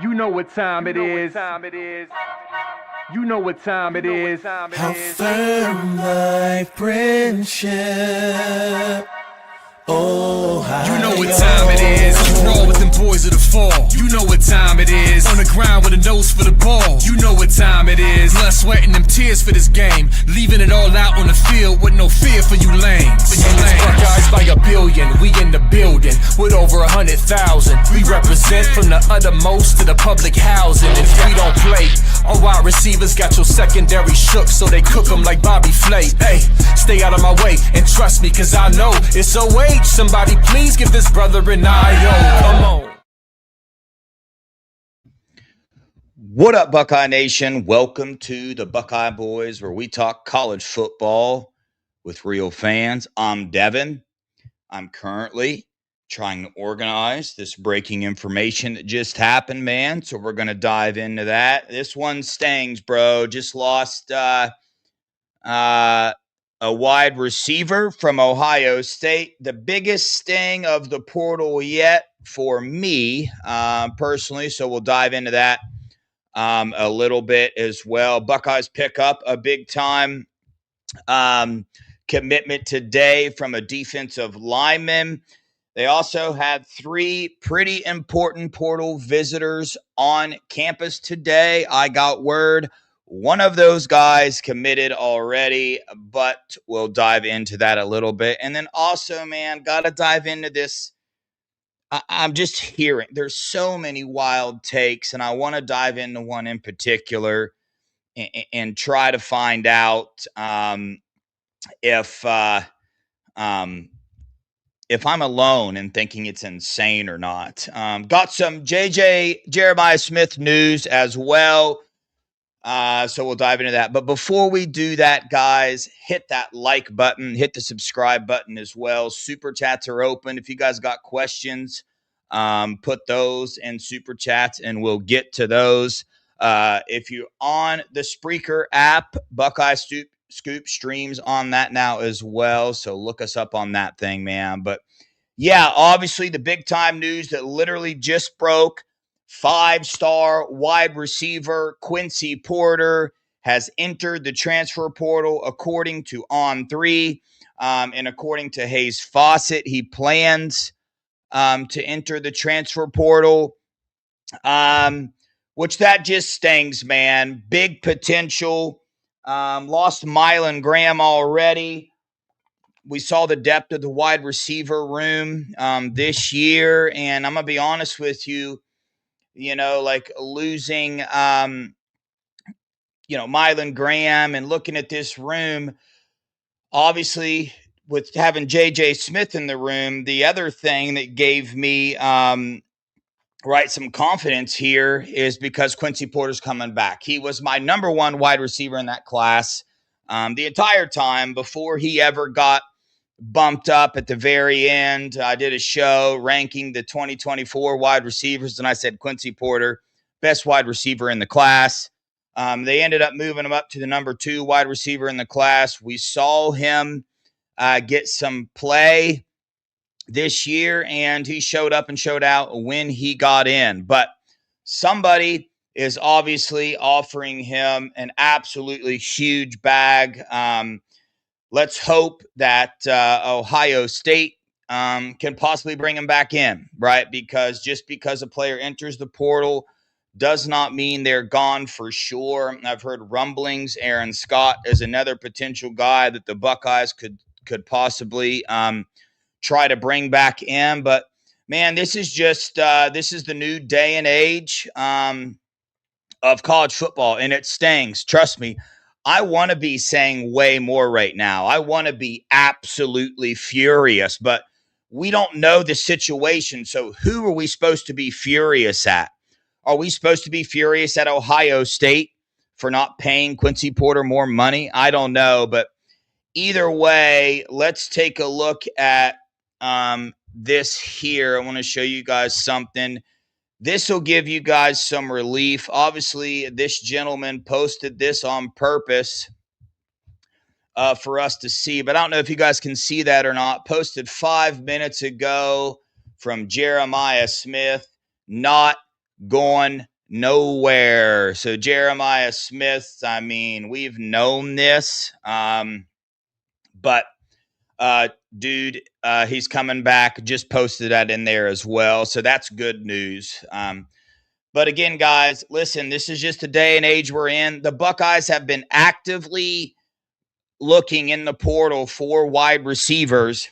You know what time it is. You know what time it is. How firm thy friendship. Oh, you know what time it is. You roll with them boys of the fall. You know what time it is. On the ground with a nose for the ball. You know what time it is. Blood, sweat, and them tears for this game. Leaving it all out on the field with no fear for you lames. Buckeyes by a billion. We in the building with over 100,000. We represent from the uttermost to the public housing. If we don't play, our wide receivers got your secondary shook, so they cook them like Bobby Flay. Hey, stay out of my way and trust me, cause I know it's OH. Somebody please give this brother an IO. Come on. What up, Buckeye Nation? Welcome to the Buckeye Boys, where we talk college football with real fans. I'm Devin. I'm currently trying to organize this breaking information that just happened, man. So we're going to dive into that. This one stings, bro. Just lost a wide receiver from Ohio State. The biggest sting of the portal yet for me personally. So we'll dive into that a little bit as well. Buckeyes pick up a big time commitment today from a defensive lineman. They also had 3 pretty important portal visitors on campus today. I got word one of those guys committed already, but we'll dive into that a little bit. And then also, man, got to dive into this. I'm just hearing there's so many wild takes, and I want to dive into one in particular and try to find out if I'm alone in thinking it's insane or not. Got some Jeremiah Smith news as well. So we'll dive into that. But before we do that, guys, hit that like button, hit the subscribe button as well. Super chats are open. If you guys got questions, put those in super chats and we'll get to those. If you're on the Spreaker app, Buckeye Scoop streams on that now as well. So look us up on that thing, man. But yeah, obviously the big time news that literally just broke. 5-star wide receiver Quincy Porter has entered the transfer portal according to On3. And according to Hayes Fawcett, he plans to enter the transfer portal, which that just stings, man. Big potential. Lost Mylan Graham already. We saw the depth of the wide receiver room this year. And I'm going to be honest with you, like losing, Mylan Graham and looking at this room, obviously with having J.J. Smith in the room, the other thing that gave me, some confidence here is because Quincy Porter's coming back. He was my number 1 wide receiver in that class the entire time before he ever got bumped up at the very end. I did a show ranking the 2024 wide receivers, and I said Quincy Porter, best wide receiver in the class. They ended up moving him up to the number 2 wide receiver in the class. We saw him get some play this year, and he showed up and showed out when he got in. But somebody is obviously offering him an absolutely huge bag. Let's hope that Ohio State can possibly bring him back in, right? Because just because a player enters the portal does not mean they're gone for sure. I've heard rumblings. Aaron Scott is another potential guy that the Buckeyes could possibly try to bring back in. But, man, this is just this is the new day and age of college football, and it stings. Trust me. I want to be saying way more right now. I want to be absolutely furious, but we don't know the situation. So who are we supposed to be furious at? Are we supposed to be furious at Ohio State for not paying Quincy Porter more money? I don't know, but either way, let's take a look at this here. I want to show you guys something. This will give you guys some relief. Obviously, this gentleman posted this on purpose for us to see, but I don't know if you guys can see that or not. Posted 5 minutes ago from Jeremiah Smith. Not going nowhere. So Jeremiah Smith, I mean, we've known this, but dude, he's coming back. Just posted that in there as well. So that's good news. But again, guys, listen, this is just the day and age we're in. The Buckeyes have been actively looking in the portal for wide receivers.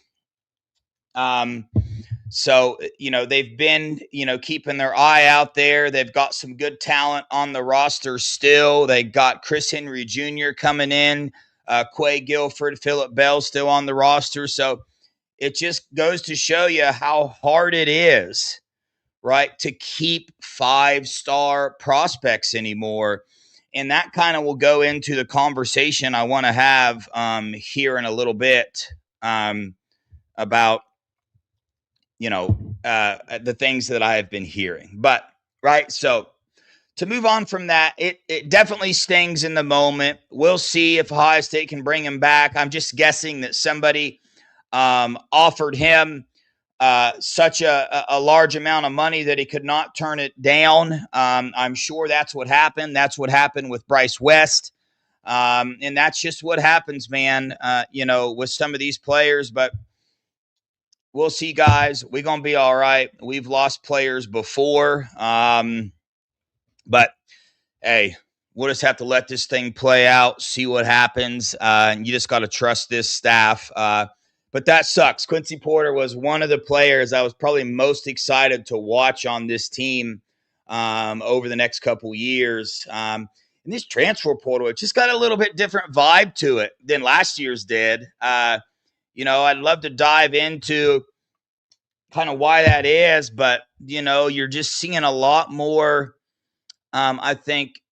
So, they've been, keeping their eye out there. They've got some good talent on the roster still. They got Chris Henry Jr. coming in, Quay Guilford, Phillip Bell still on the roster. So it just goes to show you how hard it is, right, to keep 5-star prospects anymore. And that kind of will go into the conversation I want to have here in a little bit about, the things that I have been hearing. But, right, so to move on from that, it definitely stings in the moment. We'll see if Ohio State can bring him back. I'm just guessing that somebody offered him such a large amount of money that he could not turn it down. I'm sure that's what happened. That's what happened with Bryce West. And that's just what happens, man, with some of these players. But we'll see, guys. We're going to be all right. We've lost players before. But, hey, we'll just have to let this thing play out, see what happens. And you just got to trust this staff. But that sucks. Quincy Porter was one of the players I was probably most excited to watch on this team over the next couple years. And this transfer portal, it just got a little bit different vibe to it than last year's did. I'd love to dive into kind of why that is, but, you're just seeing a lot more, I think,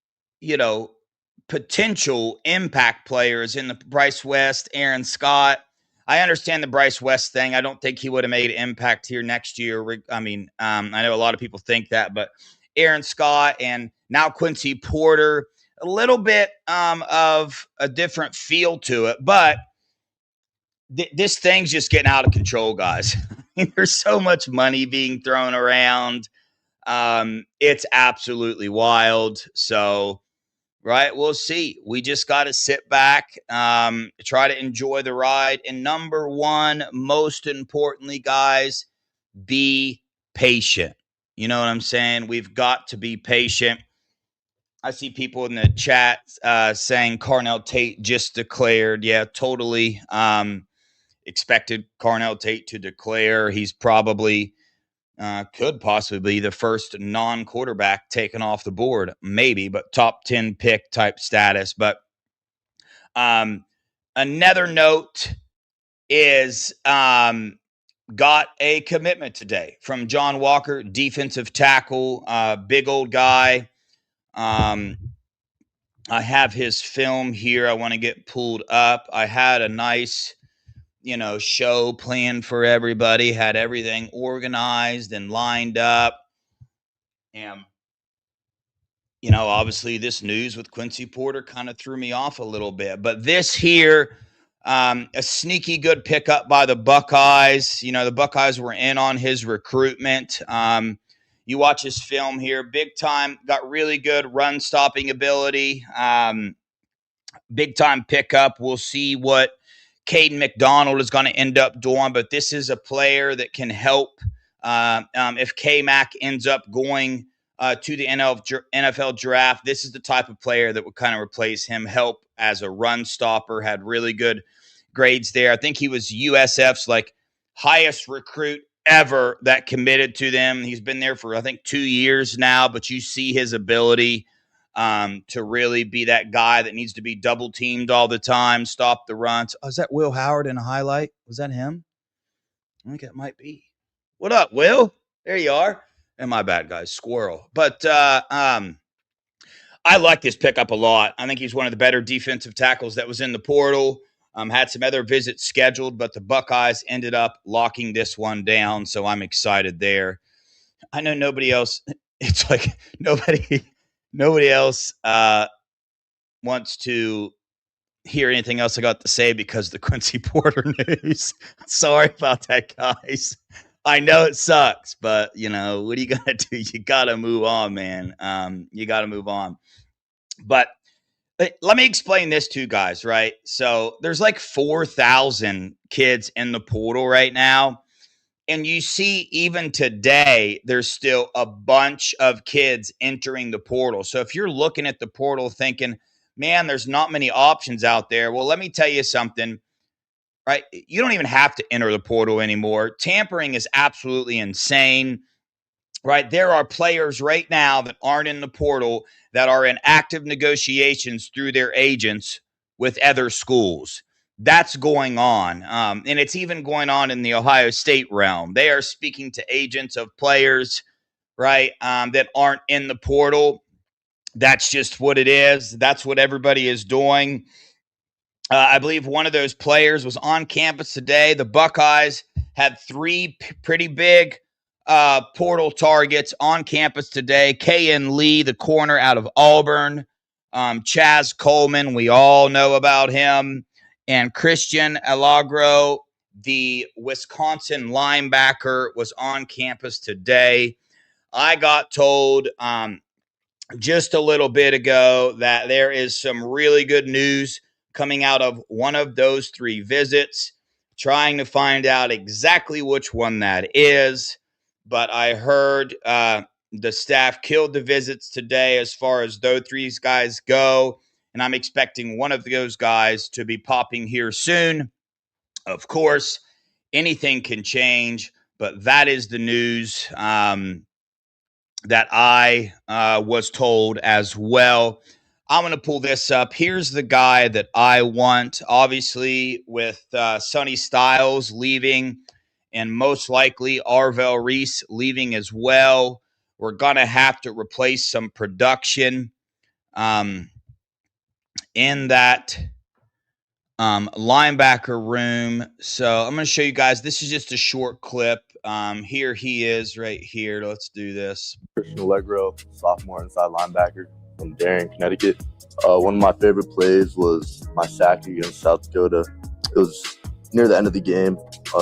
potential impact players in the Bryce West, Aaron Scott. I understand the Bryce West thing. I don't think he would have made impact here next year. I mean, I know a lot of people think that, but Aaron Scott and now Quincy Porter, a little bit of a different feel to it, but this thing's just getting out of control, guys. There's so much money being thrown around. It's absolutely wild. So, right, we'll see. We just got to sit back, try to enjoy the ride. And number one, most importantly, guys, be patient. You know what I'm saying? We've got to be patient. I see people in the chat saying Carnell Tate just declared. Yeah, totally expected Carnell Tate to declare. He's probably could possibly be the first non-quarterback taken off the board, maybe, but top 10 pick type status. But another note is got a commitment today from John Walker, defensive tackle, big old guy. I have his film here. I want to get pulled up. I had a nice show planned for everybody, had everything organized and lined up. And, obviously this news with Quincy Porter kind of threw me off a little bit. But this here, a sneaky good pickup by the Buckeyes. The Buckeyes were in on his recruitment. You watch his film here, big time, got really good run stopping ability. Big time pickup. We'll see what Caden McDonald is going to end up doing, but this is a player that can help if K-Mac ends up going to the NFL draft. This is the type of player that would kind of replace him, help as a run stopper, had really good grades there. I think he was USF's highest recruit ever that committed to them. He's been there for, I think, 2 years now, but you see his ability to really be that guy that needs to be double teamed all the time, stop the runs. Oh, is that Will Howard in a highlight? Was that him? I think it might be. What up, Will? There you are. And my bad, guys, squirrel. But I like this pickup a lot. I think he's one of the better defensive tackles that was in the portal. Had some other visits scheduled, but the Buckeyes ended up locking this one down, so I'm excited there. I know nobody else. It's like nobody else wants to hear anything else I got to say because the Quincy Porter news. Sorry about that, guys. I know it sucks, but you know, what are you gonna do? You gotta move on, man. You gotta move on. But let me explain this to you guys, right? So there's like 4,000 kids in the portal right now. And you see, even today, there's still a bunch of kids entering the portal. So if you're looking at the portal thinking, man, there's not many options out there. Well, let me tell you something, right? You don't even have to enter the portal anymore. Tampering is absolutely insane, right? There are players right now that aren't in the portal that are in active negotiations through their agents with other schools. That's going on. And it's even going on in the Ohio State realm. They are speaking to agents of players, right, that aren't in the portal. That's just what it is. That's what everybody is doing. I believe one of those players was on campus today. The Buckeyes had three pretty big portal targets on campus today. K.N. Lee, the corner out of Auburn. Chaz Coleman, we all know about him. And Christian Alagro, the Wisconsin linebacker, was on campus today. I got told just a little bit ago that there is some really good news coming out of one of those three visits, trying to find out exactly which one that is. But I heard the staff killed the visits today as far as those three guys go. And I'm expecting one of those guys to be popping here soon. Of course, anything can change, but that is the news that I was told as well. I'm going to pull this up. Here's the guy that I want, obviously, with Sonny Styles leaving and most likely Arvell Reese leaving as well. We're going to have to replace some production in that linebacker room. So I'm going to show you guys. This is just a short clip. Here he is right here. Let's do this. Christian Allegro, sophomore inside linebacker from Darien, Connecticut. One of my favorite plays was my sack against South Dakota. It was near the end of the game,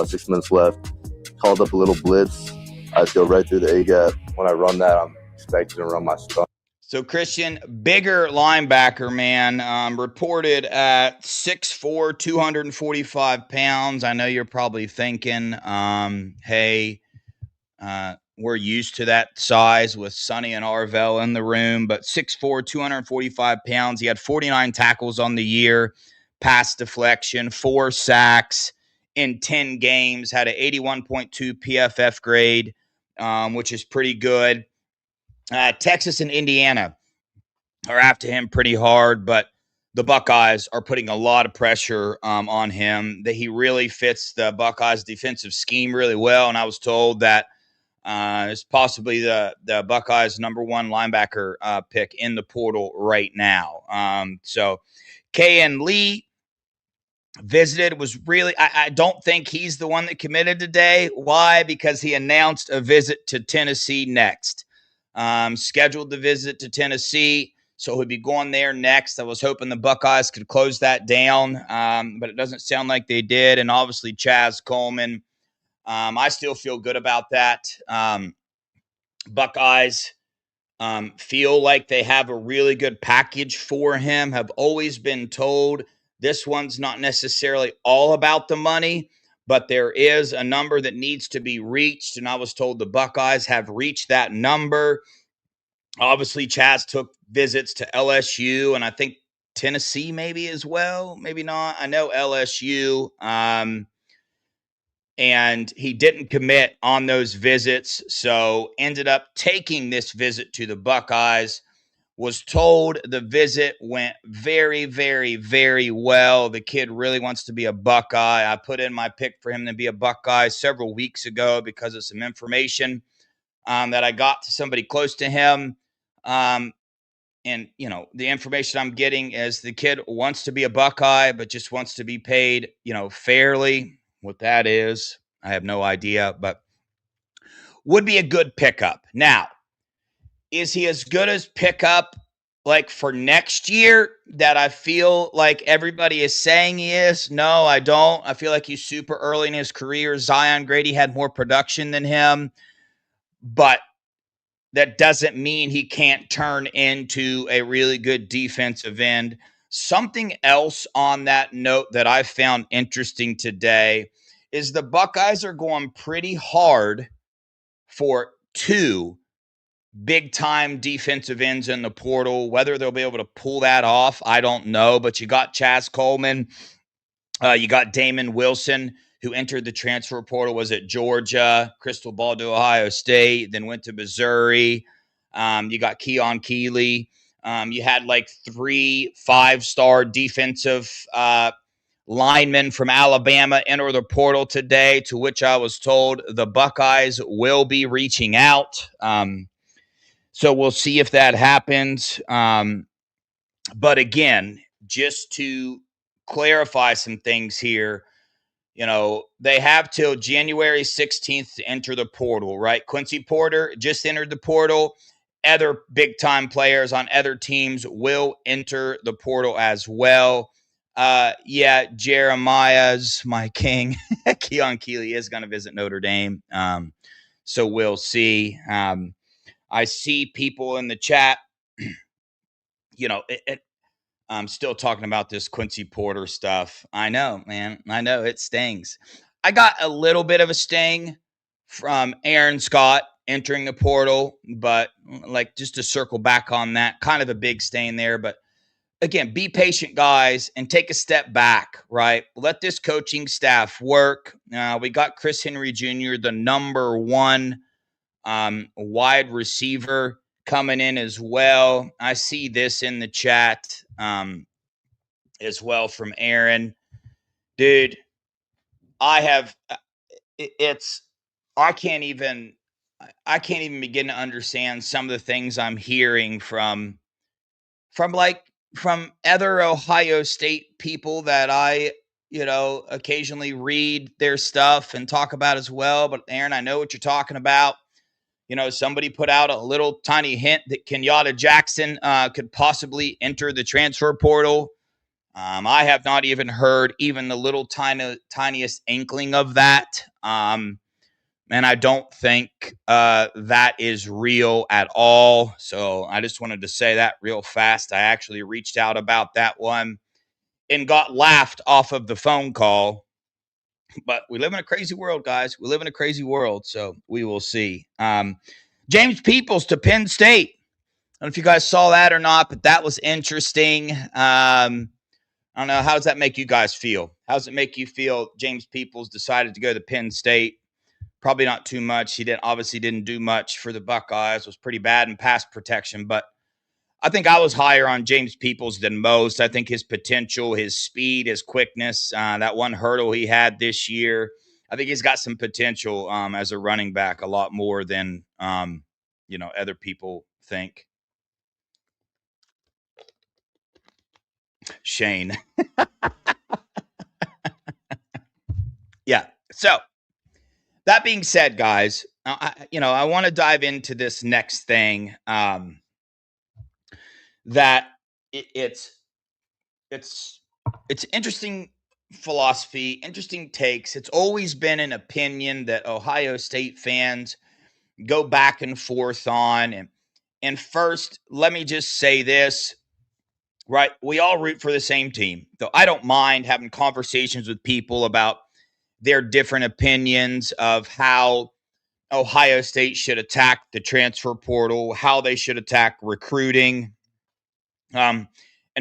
6 minutes left. Called up a little blitz. I go right through the A-gap. When I run that, I'm expecting to run my stunt. So Christian, bigger linebacker, man, reported at 6'4", 245 pounds. I know you're probably thinking, hey, we're used to that size with Sonny and Arvell in the room, but 6'4", 245 pounds. He had 49 tackles on the year, pass deflection, 4 sacks in 10 games, had an 81.2 PFF grade, which is pretty good. Texas and Indiana are after him pretty hard, but the Buckeyes are putting a lot of pressure on him. That he really fits the Buckeyes' defensive scheme really well, and I was told that is possibly the Buckeyes' number 1 linebacker pick in the portal right now. So K.N. Lee visited, was really, I don't think he's the one that committed today. Why? Because he announced a visit to Tennessee next. Scheduled the visit to Tennessee, so he'll be going there next. I was hoping the Buckeyes could close that down, but it doesn't sound like they did. And obviously Chaz Coleman, I still feel good about that. Buckeyes feel like they have a really good package for him. Have always been told this one's not necessarily all about the money, but there is a number that needs to be reached, and I was told the Buckeyes have reached that number. Obviously, Chaz took visits to LSU, and I think Tennessee maybe as well, maybe not. I know LSU, and he didn't commit on those visits, so ended up taking this visit to the Buckeyes. Was told the visit went very, very, very well. The kid really wants to be a Buckeye. I put in my pick for him to be a Buckeye several weeks ago because of some information that I got to somebody close to him. And, you know, the information I'm getting is the kid wants to be a Buckeye, but just wants to be paid, you know, fairly. What that is, I have no idea, but would be a good pickup. Now, is he as good as pickup like for next year that I feel like everybody is saying he is. No, I don't. I feel like he's super early in his career. Zion Grady had more production than him, but that doesn't mean he can't turn into a really good defensive end. Something else on that note that I found interesting today is the Buckeyes are going pretty hard for 2 big-time defensive ends in the portal. Whether they'll be able to pull that off, I don't know. But you got Chaz Coleman. You got Damon Wilson, who entered the transfer portal, was at Georgia, crystal ball to Ohio State, then went to Missouri. You got Keon Keeley. You had like 3 5-star defensive linemen from Alabama enter the portal today, to which I was told the Buckeyes will be reaching out. So we'll see if that happens. But again, just to clarify some things here, they have till January 16th to enter the portal, right? Quincy Porter just entered the portal. Other big-time players on other teams will enter the portal as well. Jeremiah's my king. Keon Keeley is going to visit Notre Dame. So we'll see. I see people in the chat, I'm still talking about this Quincy Porter stuff. I know, man. I know it stings. I got a little bit of a sting from Aaron Scott entering the portal, but like just to circle back on that, kind of a big stain there. But again, be patient, guys, and take a step back, right? Let this coaching staff work. We got Chris Henry Jr., the number 1 wide receiver, coming in as well. I see this in the chat as well from Aaron. Dude, I can't even begin to understand some of the things I'm hearing from other Ohio State people that I, occasionally read their stuff and talk about as well. But Aaron, I know what you're talking about. Somebody put out a little tiny hint that Kenyatta Jackson could possibly enter the transfer portal. I have not even heard even the little tiniest inkling of that. And I don't think that is real at all. So I just wanted to say that real fast. I actually reached out about that one and got laughed off of the phone call. But we live in a crazy world, guys. We live in a crazy world, so we will see. James Peoples to Penn State. I don't know if you guys saw that or not, but that was interesting. I don't know. How does that make you guys feel? How does it make you feel James Peoples decided to go to Penn State? Probably not too much. He obviously didn't do much for the Buckeyes. Was pretty bad in pass protection, but I think I was higher on James Peoples than most. I think his potential, his speed, his quickness, that one hurdle he had this year, I think he's got some potential as a running back, a lot more than, other people think. Shane. Yeah. So that being said, guys, I want to dive into this next thing. That it's interesting philosophy, interesting takes. It's always been an opinion that Ohio State fans go back and forth on. And first, let me just say this, right? We all root for the same team. Though I don't mind having conversations with people about their different opinions of how Ohio State should attack the transfer portal, how they should attack recruiting, and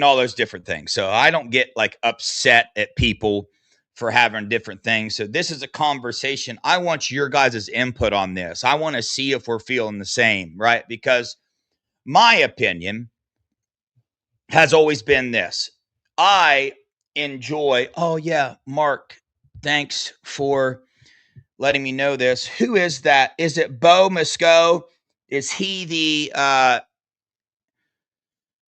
all those different things. So I don't get like upset at people for having different things. So this is a conversation. I want your guys' input on this. I want to see if we're feeling the same, right? Because my opinion has always been this. I enjoy, Mark, thanks for letting me know this. Who is that? Is it Bo Musco? Is he the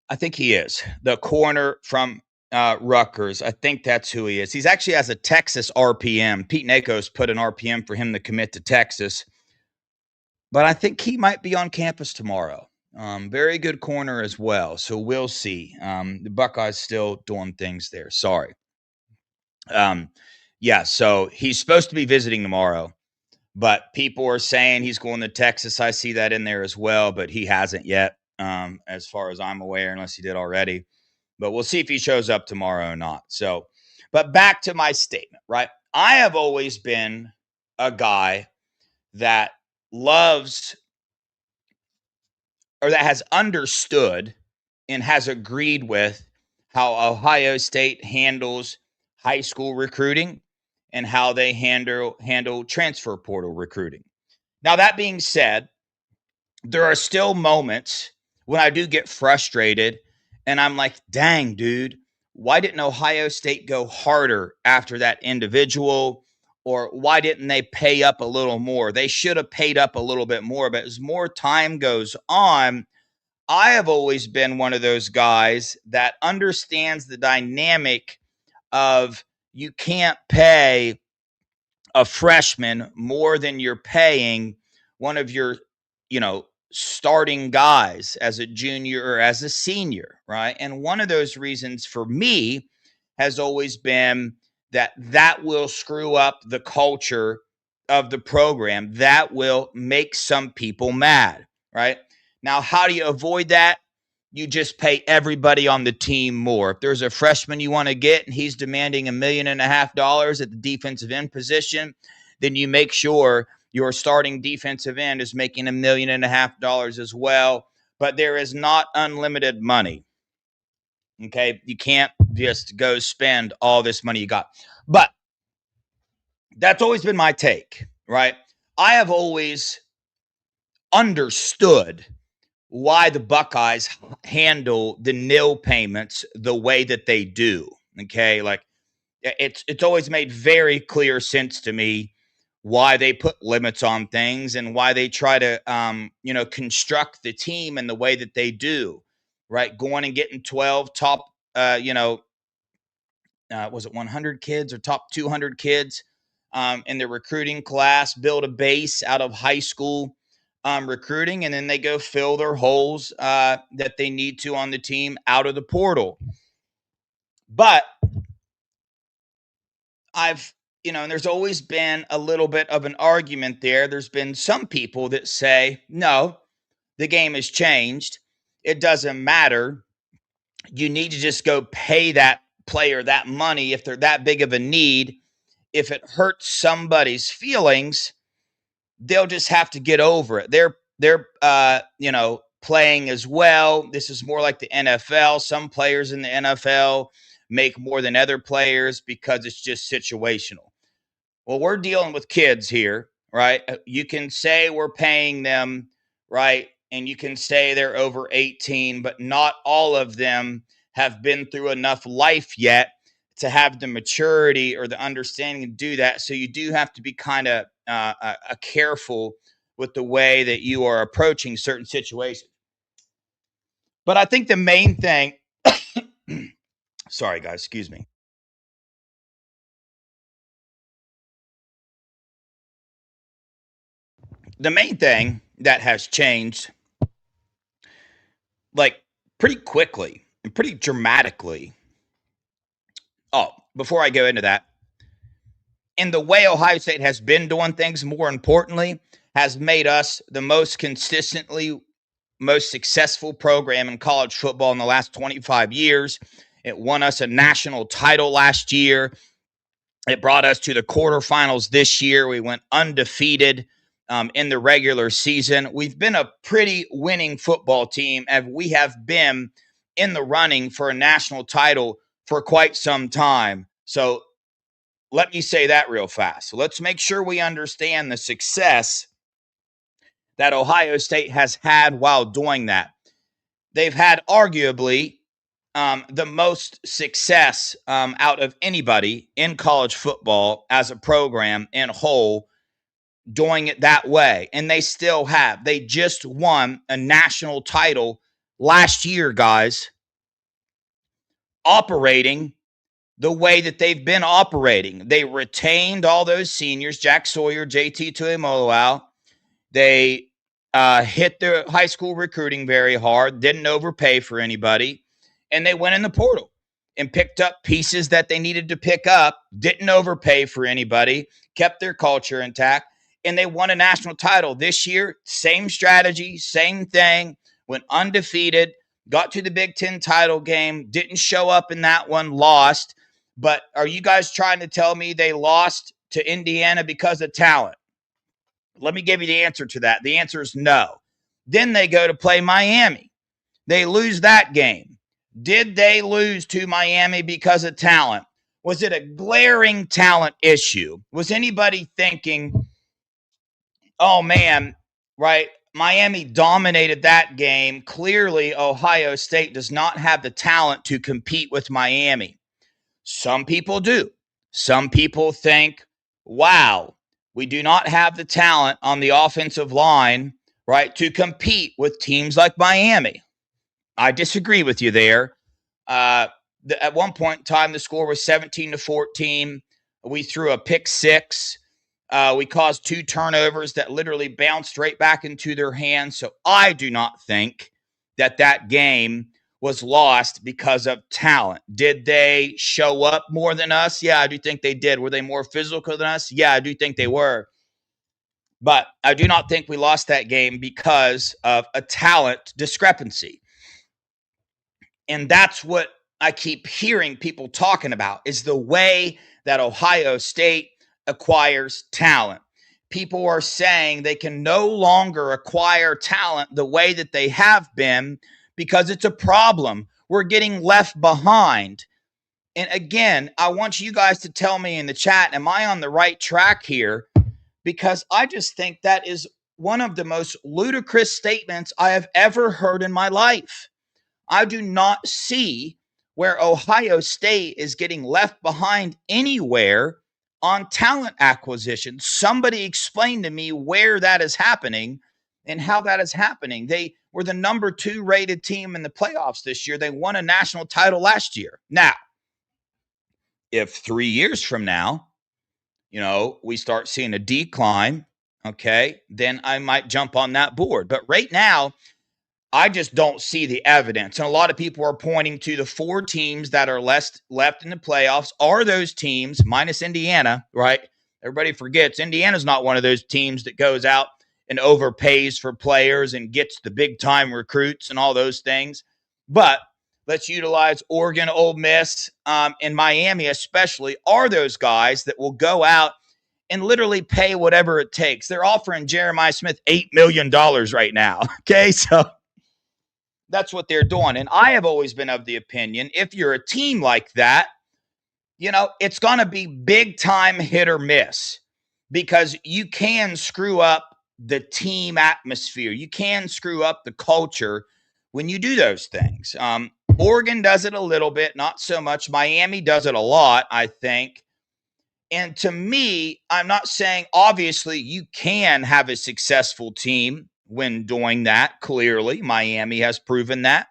I think he is the corner from Rutgers. I think that's who he is. He's actually has a Texas RPM. Pete Nakos put an RPM for him to commit to Texas. But I think he might be on campus tomorrow. Very good corner as well. So we'll see. The Buckeyes still doing things there. Sorry. Yeah, so he's supposed to be visiting tomorrow, but people are saying he's going to Texas. I see that in there as well, but he hasn't yet, as far as I'm aware, unless he did already. But we'll see if he shows up tomorrow or not. So, but back to my statement, right? I have always been a guy that loves or that has understood and has agreed with how Ohio State handles high school recruiting and how they handle transfer portal recruiting. Now, that being said, there are still moments when I do get frustrated and I'm like, dang, dude, why didn't Ohio State go harder after that individual? Or why didn't they pay up a little more? They should have paid up a little bit more. But as more time goes on, I have always been one of those guys that understands the dynamic of you can't pay a freshman more than you're paying one of your, starting guys as a junior or as a senior, right? And one of those reasons for me has always been that will screw up the culture of the program. That will make some people mad, right? Now, how do you avoid that? You just pay everybody on the team more. If there's a freshman you want to get and he's demanding $1.5 million at the defensive end position, then you make sure your starting defensive end is making $1.5 million as well. But there is not unlimited money. Okay, you can't just go spend all this money you got. But that's always been my take, right? I have always understood why the Buckeyes handle the nil payments the way that they do. Okay, like it's always made very clear sense to me why they put limits on things and why they try to construct the team in the way that they do. Right, going and getting 12 top was it 100 kids or top 200 kids in the recruiting class, build a base out of high school recruiting, and then they go fill their holes that they need to on the team out of the portal. But and there's always been a little bit of an argument there. There's been some people that say, no, the game has changed. It doesn't matter. You need to just go pay that player that money if they're that big of a need. If it hurts somebody's feelings, they'll just have to get over it. They're playing as well. This is more like the NFL. Some players in the NFL make more than other players because it's just situational. Well, we're dealing with kids here, right? You can say we're paying them, right? And you can say they're over 18, but not all of them have been through enough life yet to have the maturity or the understanding to do that. So you do have to be kind of careful with the way that you are approaching certain situations. But I think the main thing, sorry guys, excuse me. The main thing that has changed, like pretty quickly and pretty dramatically. Oh, before I go into that, in the way Ohio State has been doing things, more importantly, has made us the most consistently, most successful program in college football in the last 25 years. It won us a national title last year. It brought us to the quarterfinals this year. We went undefeated in the regular season. We've been a pretty winning football team, and we have been in the running for a national title for quite some time. So let me say that real fast. So let's make sure we understand the success that Ohio State has had while doing that. They've had arguably the most success out of anybody in college football as a program in whole, doing it that way. And they still have. They just won a national title last year, guys, operating the way that they've been operating. They retained all those seniors, Jack Sawyer, JT Tuimoloau. They hit the high school recruiting very hard, didn't overpay for anybody, and they went in the portal and picked up pieces that they needed to pick up, didn't overpay for anybody, kept their culture intact, and they won a national title. This year, same strategy, same thing, went undefeated, got to the Big Ten title game, didn't show up in that one, lost. But are you guys trying to tell me they lost to Indiana because of talent? Let me give you the answer to that. The answer is no. Then they go to play Miami. They lose that game. Did they lose to Miami because of talent? Was it a glaring talent issue? Was anybody thinking, oh man, right, Miami dominated that game. Clearly, Ohio State does not have the talent to compete with Miami. Some people do. Some people think, wow, we do not have the talent on the offensive line, right, to compete with teams like Miami. I disagree with you there. At one point in time, the score was 17-14. We threw a pick six. We caused 2 turnovers that literally bounced right back into their hands. So I do not think that game was lost because of talent. Did they show up more than us? Yeah, I do think they did. Were they more physical than us? Yeah, I do think they were. But I do not think we lost that game because of a talent discrepancy. And that's what I keep hearing people talking about, is the way that Ohio State acquires talent. People are saying they can no longer acquire talent the way that they have been because it's a problem. We're getting left behind. And again, I want you guys to tell me in the chat, am I on the right track here? Because I just think that is one of the most ludicrous statements I have ever heard in my life. I do not see where Ohio State is getting left behind anywhere on talent acquisition. Somebody explain to me where that is happening and how that is happening. They were the number 2 rated team in the playoffs this year. They won a national title last year. Now, if 3 years from now, we start seeing a decline, okay, then I might jump on that board. But right now, I just don't see the evidence. And a lot of people are pointing to the 4 teams that are left in the playoffs are those teams, minus Indiana, right? Everybody forgets Indiana's not one of those teams that goes out and overpays for players and gets the big-time recruits and all those things. But let's utilize Oregon, Ole Miss, and Miami especially are those guys that will go out and literally pay whatever it takes. They're offering Jeremiah Smith $8 million right now, okay? So that's what they're doing. And I have always been of the opinion, if you're a team like that, it's going to be big time hit or miss, because you can screw up the team atmosphere. You can screw up the culture when you do those things. Oregon does it a little bit, not so much. Miami does it a lot, I think. And to me, I'm not saying, obviously, you can have a successful team when doing that. Clearly, Miami has proven that.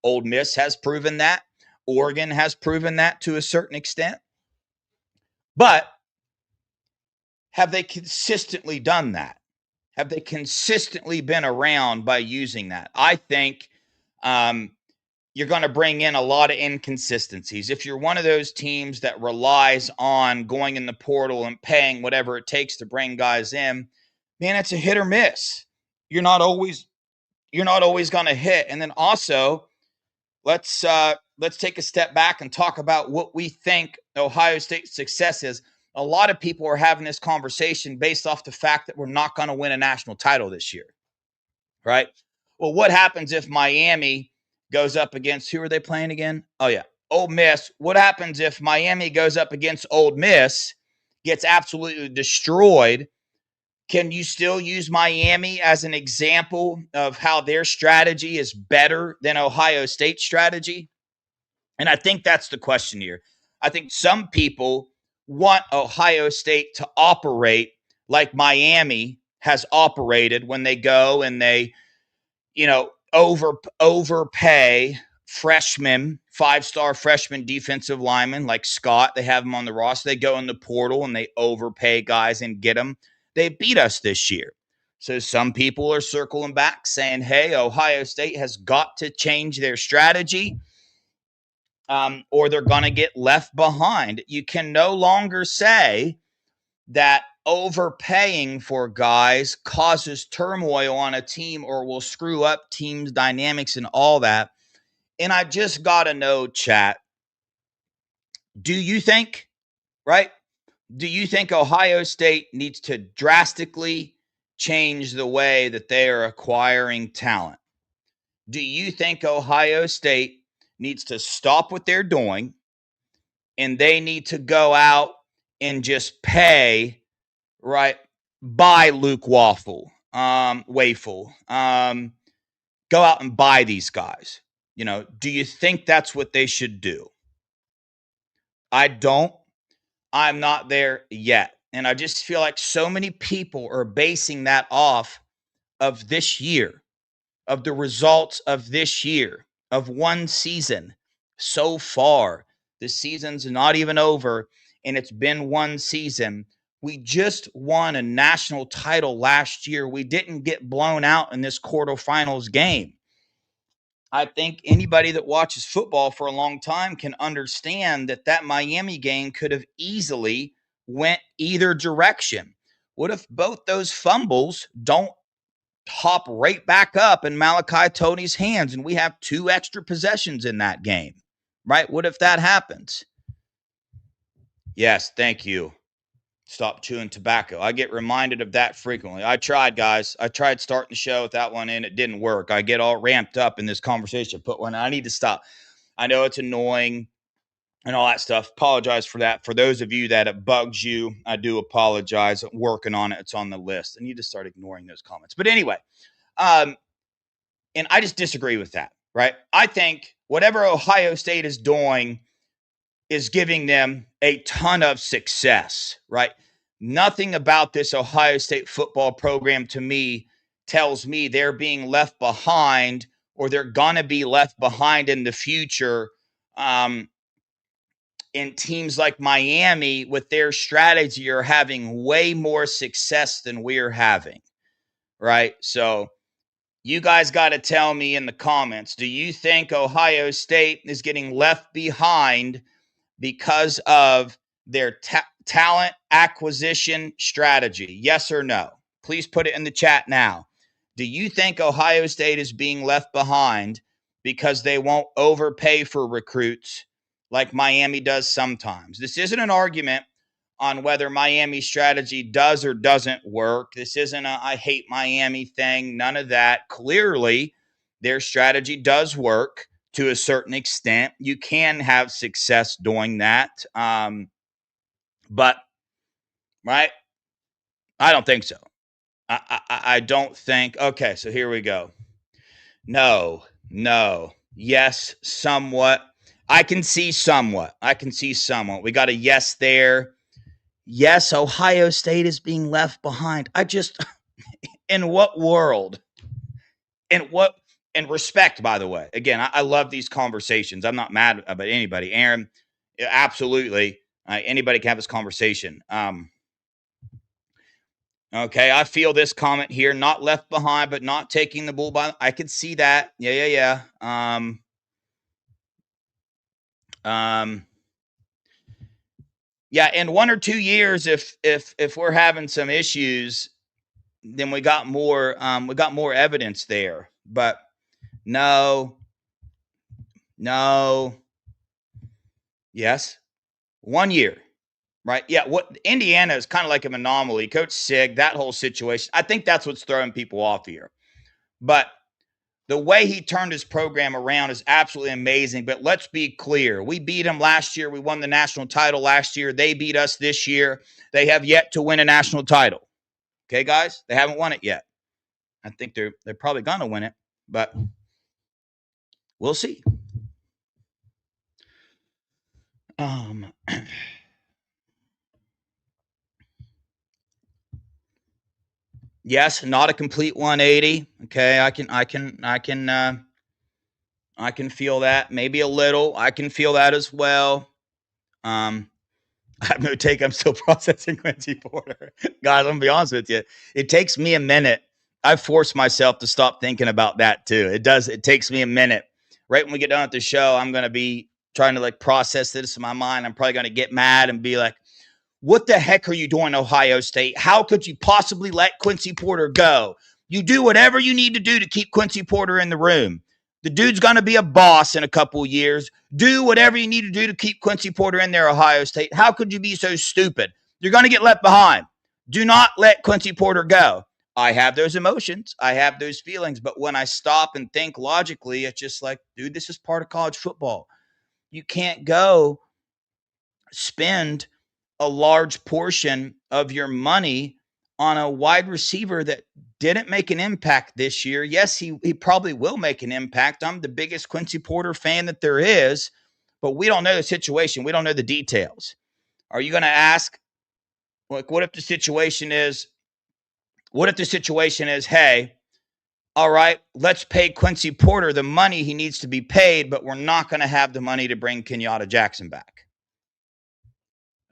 Ole Miss has proven that. Oregon has proven that to a certain extent. But have they consistently done that? Have they consistently been around by using that? I think you're going to bring in a lot of inconsistencies. If you're one of those teams that relies on going in the portal and paying whatever it takes to bring guys in, man, it's a hit or miss. You're not always going to hit. And then also, let's take a step back and talk about what we think Ohio State's success is. A lot of people are having this conversation based off the fact that we're not going to win a national title this year, right? Well, what happens if Miami goes up against, who are they playing again? Oh, yeah, Ole Miss. What happens if Miami goes up against Ole Miss, gets absolutely destroyed? Can you still use Miami as an example of how their strategy is better than Ohio State's strategy? And I think that's the question here. I think some people want Ohio State to operate like Miami has operated when they go and they, overpay freshmen, 5-star freshman defensive linemen like Scott. They have them on the roster. They go in the portal and they overpay guys and get them. They beat us this year. So some people are circling back saying, hey, Ohio State has got to change their strategy, or they're going to get left behind. You can no longer say that overpaying for guys causes turmoil on a team or will screw up teams' dynamics and all that. And I just got to know, chat, do you think, right? Do you think Ohio State needs to drastically change the way that they are acquiring talent? Do you think Ohio State needs to stop what they're doing and they need to go out and just pay, right, buy Luke Wafle, go out and buy these guys? You know, do you think that's what they should do? I don't. I'm not there yet. And I just feel like so many people are basing that off of this year, of the results of this year, of one season so far. The season's not even over, and it's been one season. We just won a national title last year. We didn't get blown out in this quarterfinals game. I think anybody that watches football for a long time can understand that that Miami game could have easily went either direction. What if both those fumbles don't hop right back up in Malachi Tony's hands and we have 2 extra possessions in that game, right? What if that happens? Yes, thank you. Stop chewing tobacco. I get reminded of that frequently. I tried, guys. I tried starting the show with that one in. It didn't work. I get all ramped up in this conversation. Put one, I need to stop. I know it's annoying and all that stuff. Apologize for that. For those of you that it bugs you, I do apologize. I'm working on it. It's on the list. I need to start ignoring those comments. But anyway, and I just disagree with that, right? I think whatever Ohio State is doing is giving them a ton of success, right? Nothing about this Ohio State football program to me tells me they're being left behind or they're going to be left behind in the future in teams like Miami with their strategy are having way more success than we're having, right? So you guys got to tell me in the comments, do you think Ohio State is getting left behind because of their talent acquisition strategy? Yes or no? Please put it in the chat now. Do you think Ohio State is being left behind because they won't overpay for recruits like Miami does sometimes? This isn't an argument on whether Miami's strategy does or doesn't work. This isn't a I hate Miami thing. None of that. Clearly, their strategy does work. To a certain extent, you can have success doing that. But, right? I don't think so. I don't think. Okay, so here we go. No. Yes, somewhat. I can see somewhat. We got a yes there. Yes, Ohio State is being left behind. In what world? And respect, by the way. Again, I love these conversations. I'm not mad about anybody. Aaron, absolutely. Anybody can have this conversation. Okay, I feel this comment here. Not left behind, but not taking the bull by. I could see that. Yeah. Yeah, in 1 or 2 years, if we're having some issues, then we got more evidence there. But no. Yes. 1 year. Right? Yeah, what Indiana is kind of like an anomaly. Coach Sig, that whole situation. I think that's what's throwing people off here. But the way he turned his program around is absolutely amazing. But let's be clear. We beat them last year. We won the national title last year. They beat us this year. They have yet to win a national title. Okay, guys? They haven't won it yet. I think they're probably going to win it, but we'll see. Yes, not a complete 180. Okay, I can feel that. Maybe a little. I can feel that as well. I have no take. I'm still processing Quincy Porter. Guys, I'm gonna be honest with you. It takes me a minute I force myself to stop thinking about that too. It takes me a minute. Right when we get done with the show, I'm going to be trying to like process this in my mind. I'm probably going to get mad and be like, what the heck are you doing, Ohio State? How could you possibly let Quincy Porter go? You do whatever you need to do to keep Quincy Porter in the room. The dude's going to be a boss in a couple of years. Do whatever you need to do to keep Quincy Porter in there, Ohio State. How could you be so stupid? You're going to get left behind. Do not let Quincy Porter go. I have those emotions. I have those feelings. But when I stop and think logically, it's just like, dude, this is part of college football. You can't go spend a large portion of your money on a wide receiver that didn't make an impact this year. Yes, he probably will make an impact. I'm the biggest Quincy Porter fan that there is, but we don't know the situation. We don't know the details. Are you going to ask, like, what if the situation is, hey, all right, let's pay Quincy Porter the money he needs to be paid, but we're not going to have the money to bring Kenyatta Jackson back.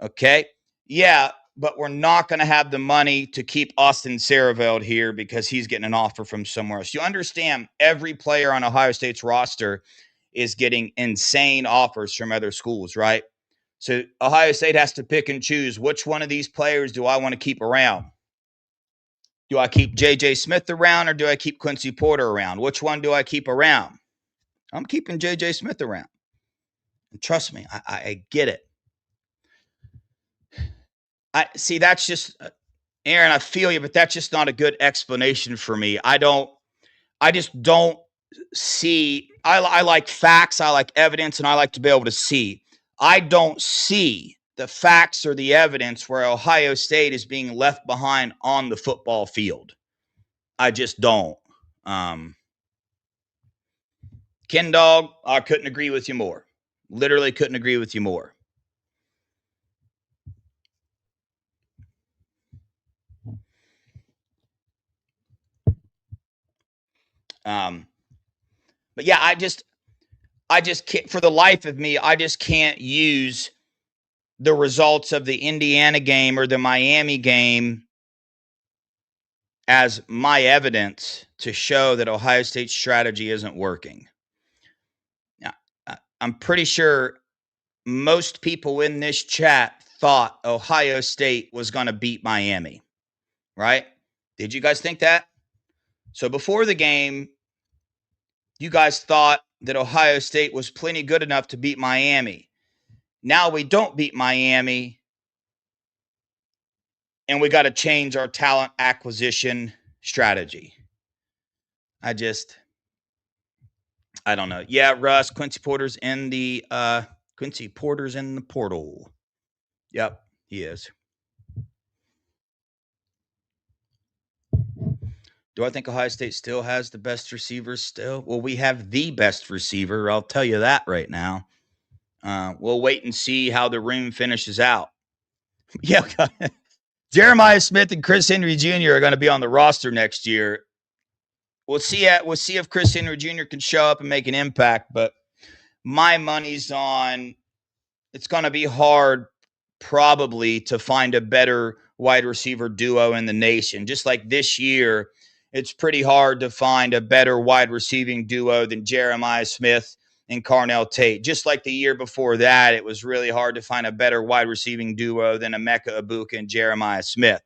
Okay? Yeah, but we're not going to have the money to keep Austin Saraveld here because he's getting an offer from somewhere else. You understand, every player on Ohio State's roster is getting insane offers from other schools, right? So Ohio State has to pick and choose, which one of these players do I want to keep around? Do I keep J.J. Smith around or do I keep Quincy Porter around? Which one do I keep around? I'm keeping J.J. Smith around. And trust me, I get it. I see, that's just, Aaron, I feel you, but that's just not a good explanation for me. I just don't see, I like facts, I like evidence, and I like to be able to see. I don't see the facts or the evidence where Ohio State is being left behind on the football field. I just don't. Ken Dog, I couldn't agree with you more. Literally couldn't agree with you more. But yeah, I just can't, for the life of me, I just can't use the results of the Indiana game or the Miami game as my evidence to show that Ohio State's strategy isn't working. Now, I'm pretty sure most people in this chat thought Ohio State was going to beat Miami, right? Did you guys think that? So before the game, you guys thought that Ohio State was plenty good enough to beat Miami. Now we don't beat Miami, and we got to change our talent acquisition strategy. I don't know. Yeah, Russ, Quincy Porter's in the portal. Yep, he is. Do I think Ohio State still has the best receivers still? Well, we have the best receiver. I'll tell you that right now. We'll wait and see how the room finishes out. Yeah, Jeremiah Smith and Chris Henry Jr. are going to be on the roster next year. We'll see if Chris Henry Jr. can show up and make an impact, but my money's on it's going to be hard probably to find a better wide receiver duo in the nation. Just like this year, it's pretty hard to find a better wide receiving duo than Jeremiah Smith and Carnell Tate. Just like the year before that, it was really hard to find a better wide receiving duo than Emeka Egbuka and Jeremiah Smith.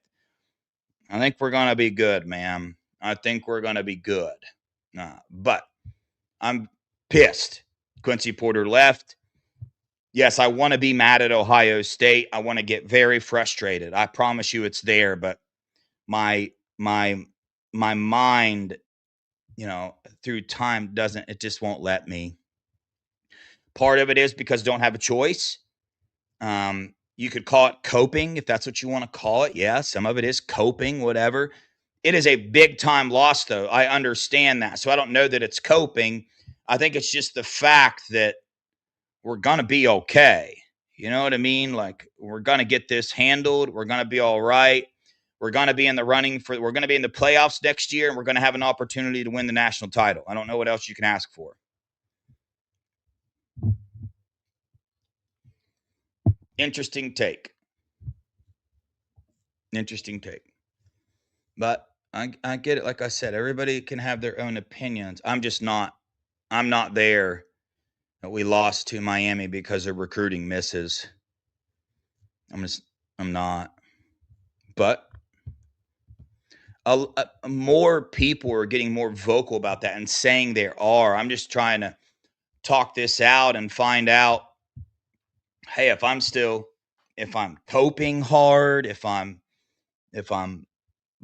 I think we're going to be good, man. I think we're going to be good. But I'm pissed. Quincy Porter left. Yes, I want to be mad at Ohio State. I want to get very frustrated. I promise you it's there, but my mind, through time just won't let me. Part of it is because I don't have a choice. You could call it coping if that's what you want to call it. Yeah, some of it is coping, whatever. It is a big time loss, though. I understand that. So I don't know that it's coping. I think it's just the fact that we're going to be okay. You know what I mean? Like, we're going to get this handled. We're going to be all right. We're going to be in the running we're going to be in the playoffs next year, and we're going to have an opportunity to win the national title. I don't know what else you can ask for. Interesting take. But I get it. Like I said, everybody can have their own opinions. I'm not there. We lost to Miami because of recruiting misses. I'm not. But more people are getting more vocal about that and saying there are. I'm just trying to talk this out and find out, hey, if I'm coping hard, if I'm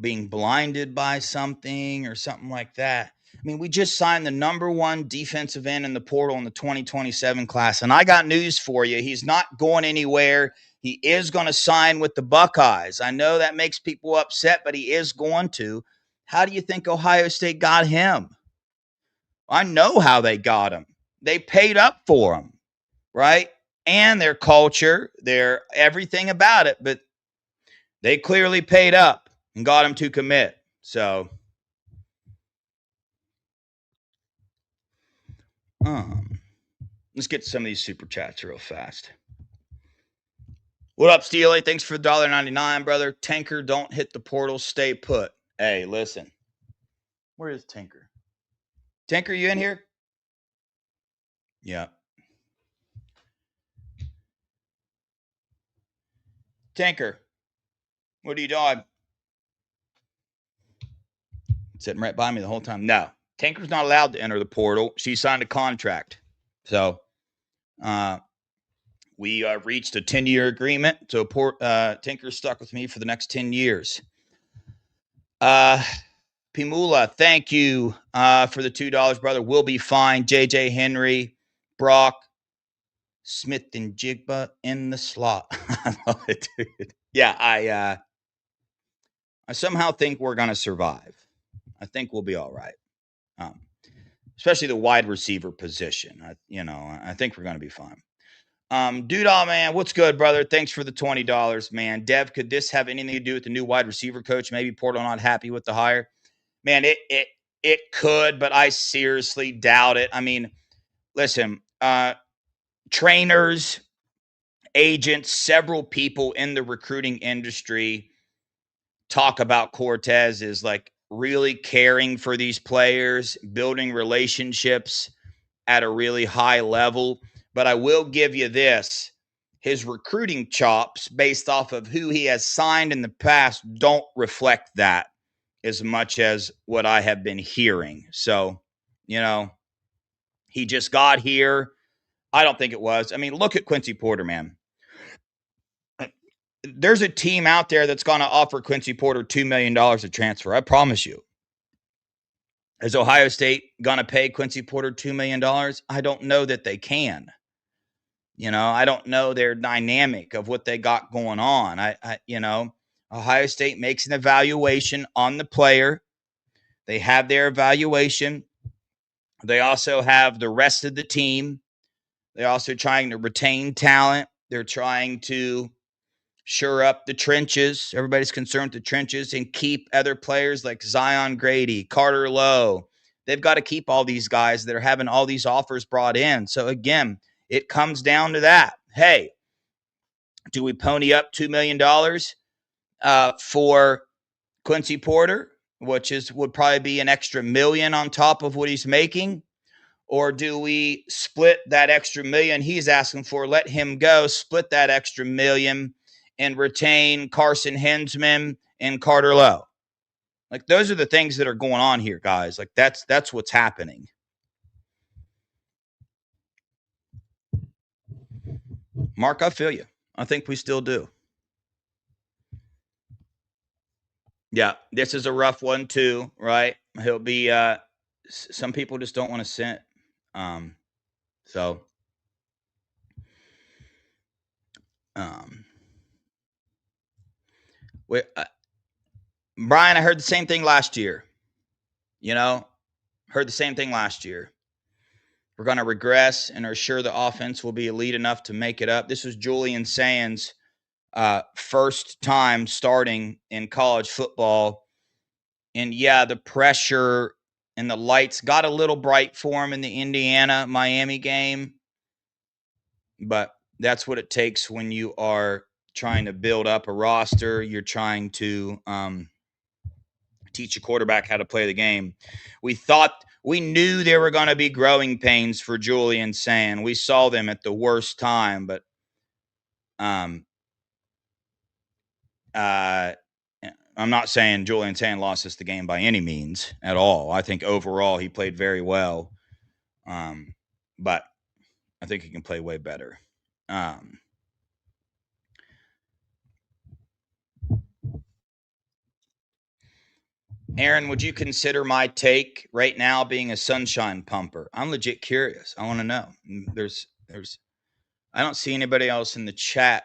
being blinded by something or something like that. I mean, we just signed the number 1 defensive end in the portal in the 2027 class. And I got news for you. He's not going anywhere. He is going to sign with the Buckeyes. I know that makes people upset, but he is going to. How do you think Ohio State got him? I know how they got him. They paid up for him, right? And their culture, their everything about it. But they clearly paid up and got him to commit. So, let's get to some of these super chats real fast. What up, Steely? Thanks for the $1.99, brother. Tanker, don't hit the portal. Stay put. Hey, listen. Where is Tanker? Tanker, you in here? Yeah. Tanker, what are you doing? Sitting right by me the whole time. No, Tanker's not allowed to enter the portal. She signed a contract. So, we reached a 10-year agreement. So, Tinker's stuck with me for the next 10 years. Pimula, thank you for the $2, brother. We'll be fine. JJ Henry, Brock, Smith and Jigba in the slot. I love it, dude. Yeah, I somehow think we're going to survive. I think we'll be all right. Especially the wide receiver position. I think we're going to be fine. Doodah, man, what's good, brother? Thanks for the $20, man. Dev, could this have anything to do with the new wide receiver coach? Maybe Portal not happy with the hire? Man, it could, but I seriously doubt it. I mean, listen, trainers, agents, several people in the recruiting industry talk about Cortez as like really caring for these players, building relationships at a really high level. But I will give you this. His recruiting chops based off of who he has signed in the past don't reflect that as much as what I have been hearing. So, he just got here. I don't think it was. I mean, look at Quincy Porter, man. There's a team out there that's going to offer Quincy Porter $2 million to transfer. I promise you. Is Ohio State going to pay Quincy Porter $2 million? I don't know that they can. I don't know their dynamic of what they got going on. Ohio State makes an evaluation on the player. They have their evaluation. They also have the rest of the team. They're also trying to retain talent. They're trying to shore up the trenches. Everybody's concerned with the trenches and keep other players like Zion Grady, Carter Lowe. They've got to keep all these guys that are having all these offers brought in. So again, it comes down to that. Hey, do we pony up $2 million for Quincy Porter, which would probably be an extra $1 million on top of what he's making? Or do we split that extra $1 million he's asking for, let him go, split that extra $1 million, and retain Carson Hensman and Carter Lowe? Like, those are the things that are going on here, guys. Like, that's what's happening. Mark, I feel you. I think we still do. Yeah, this is a rough one too, right? He'll be some people just don't want to sit. Brian, I heard the same thing last year. Heard the same thing last year. We're going to regress and are sure the offense will be elite enough to make it up. This was Julian Sands' first time starting in college football. And yeah, the pressure and the lights got a little bright for him in the Indiana-Miami game. But that's what it takes when you are trying to build up a roster. You're trying to teach a quarterback how to play the game. We knew there were going to be growing pains for Julian Sand. We saw them at the worst time, but I'm not saying Julian Sand lost us the game by any means at all. I think overall he played very well, but I think he can play way better. Aaron, would you consider my take right now being a sunshine pumper? I'm legit curious. I want to know. I don't see anybody else in the chat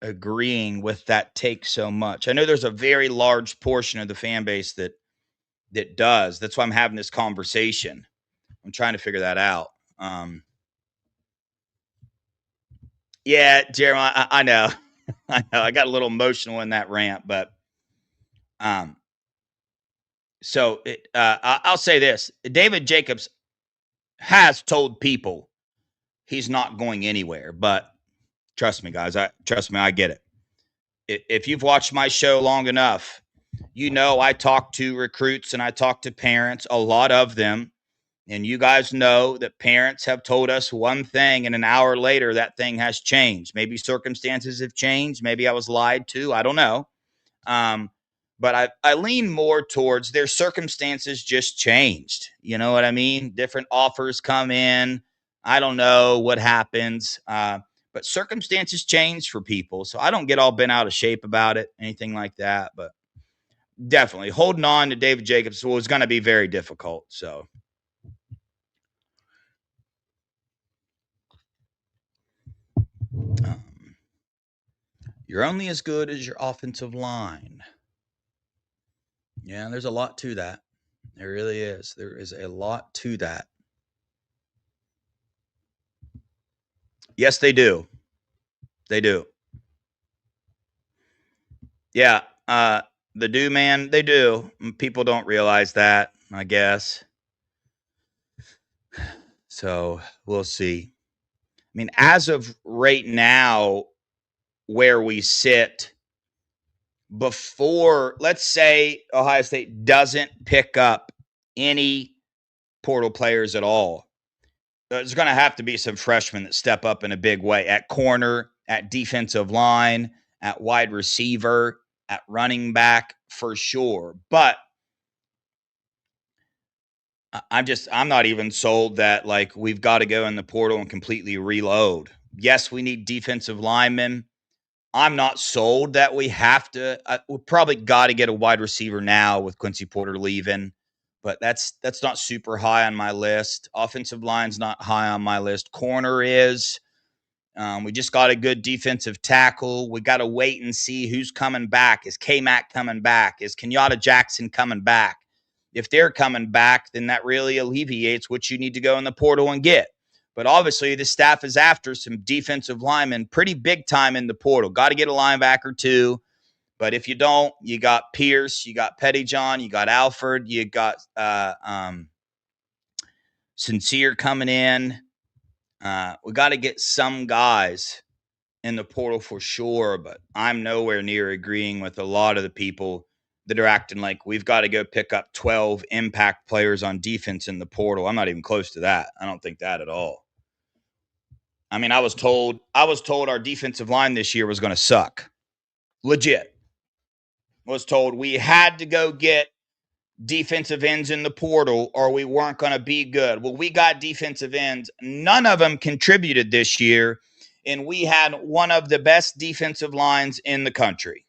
agreeing with that take so much. I know there's a very large portion of the fan base that does. That's why I'm having this conversation. I'm trying to figure that out. Yeah, Jeremiah, I know. I know. I got a little emotional in that rant, but so I'll say this. David Jacobs has told people he's not going anywhere, but trust me, guys. I get it. If you've watched my show long enough, you know I talk to recruits and I talk to parents, a lot of them, and you guys know that parents have told us one thing, and an hour later, that thing has changed. Maybe circumstances have changed. Maybe I was lied to. I don't know. But I lean more towards their circumstances just changed. You know what I mean? Different offers come in. I don't know what happens. But circumstances change for people. So I don't get all bent out of shape about it, anything like that. But definitely holding on to David Jacobs was going to be very difficult. So. You're only as good as your offensive line. Yeah, there's a lot to that. There really is. There is a lot to that. Yes, they do. They do. Yeah, the do, man, they do. People don't realize that, I guess. So we'll see. I mean, as of right now, where we sit, before, let's say Ohio State doesn't pick up any portal players at all, there's going to have to be some freshmen that step up in a big way at corner, at defensive line, at wide receiver, at running back for sure. But I'm not even sold that like we've got to go in the portal and completely reload. Yes, we need defensive linemen. I'm not sold that we have to. We probably got to get a wide receiver now with Quincy Porter leaving, but that's not super high on my list. Offensive line's not high on my list. Corner is. We just got a good defensive tackle. We got to wait and see who's coming back. Is K-Mac coming back? Is Kenyatta Jackson coming back? If they're coming back, then that really alleviates what you need to go in the portal and get. But obviously, the staff is after some defensive linemen pretty big time in the portal. Got to get a linebacker too. But if you don't, you got Pierce, you got Pettyjohn, you got Alford, you got Sincere coming in. We got to get some guys in the portal for sure. But I'm nowhere near agreeing with a lot of the people that are acting like we've got to go pick up 12 impact players on defense in the portal. I'm not even close to that. I don't think that at all. I mean, I was told our defensive line this year was going to suck. Legit. Was told we had to go get defensive ends in the portal or we weren't going to be good. Well, we got defensive ends. None of them contributed this year, and we had one of the best defensive lines in the country.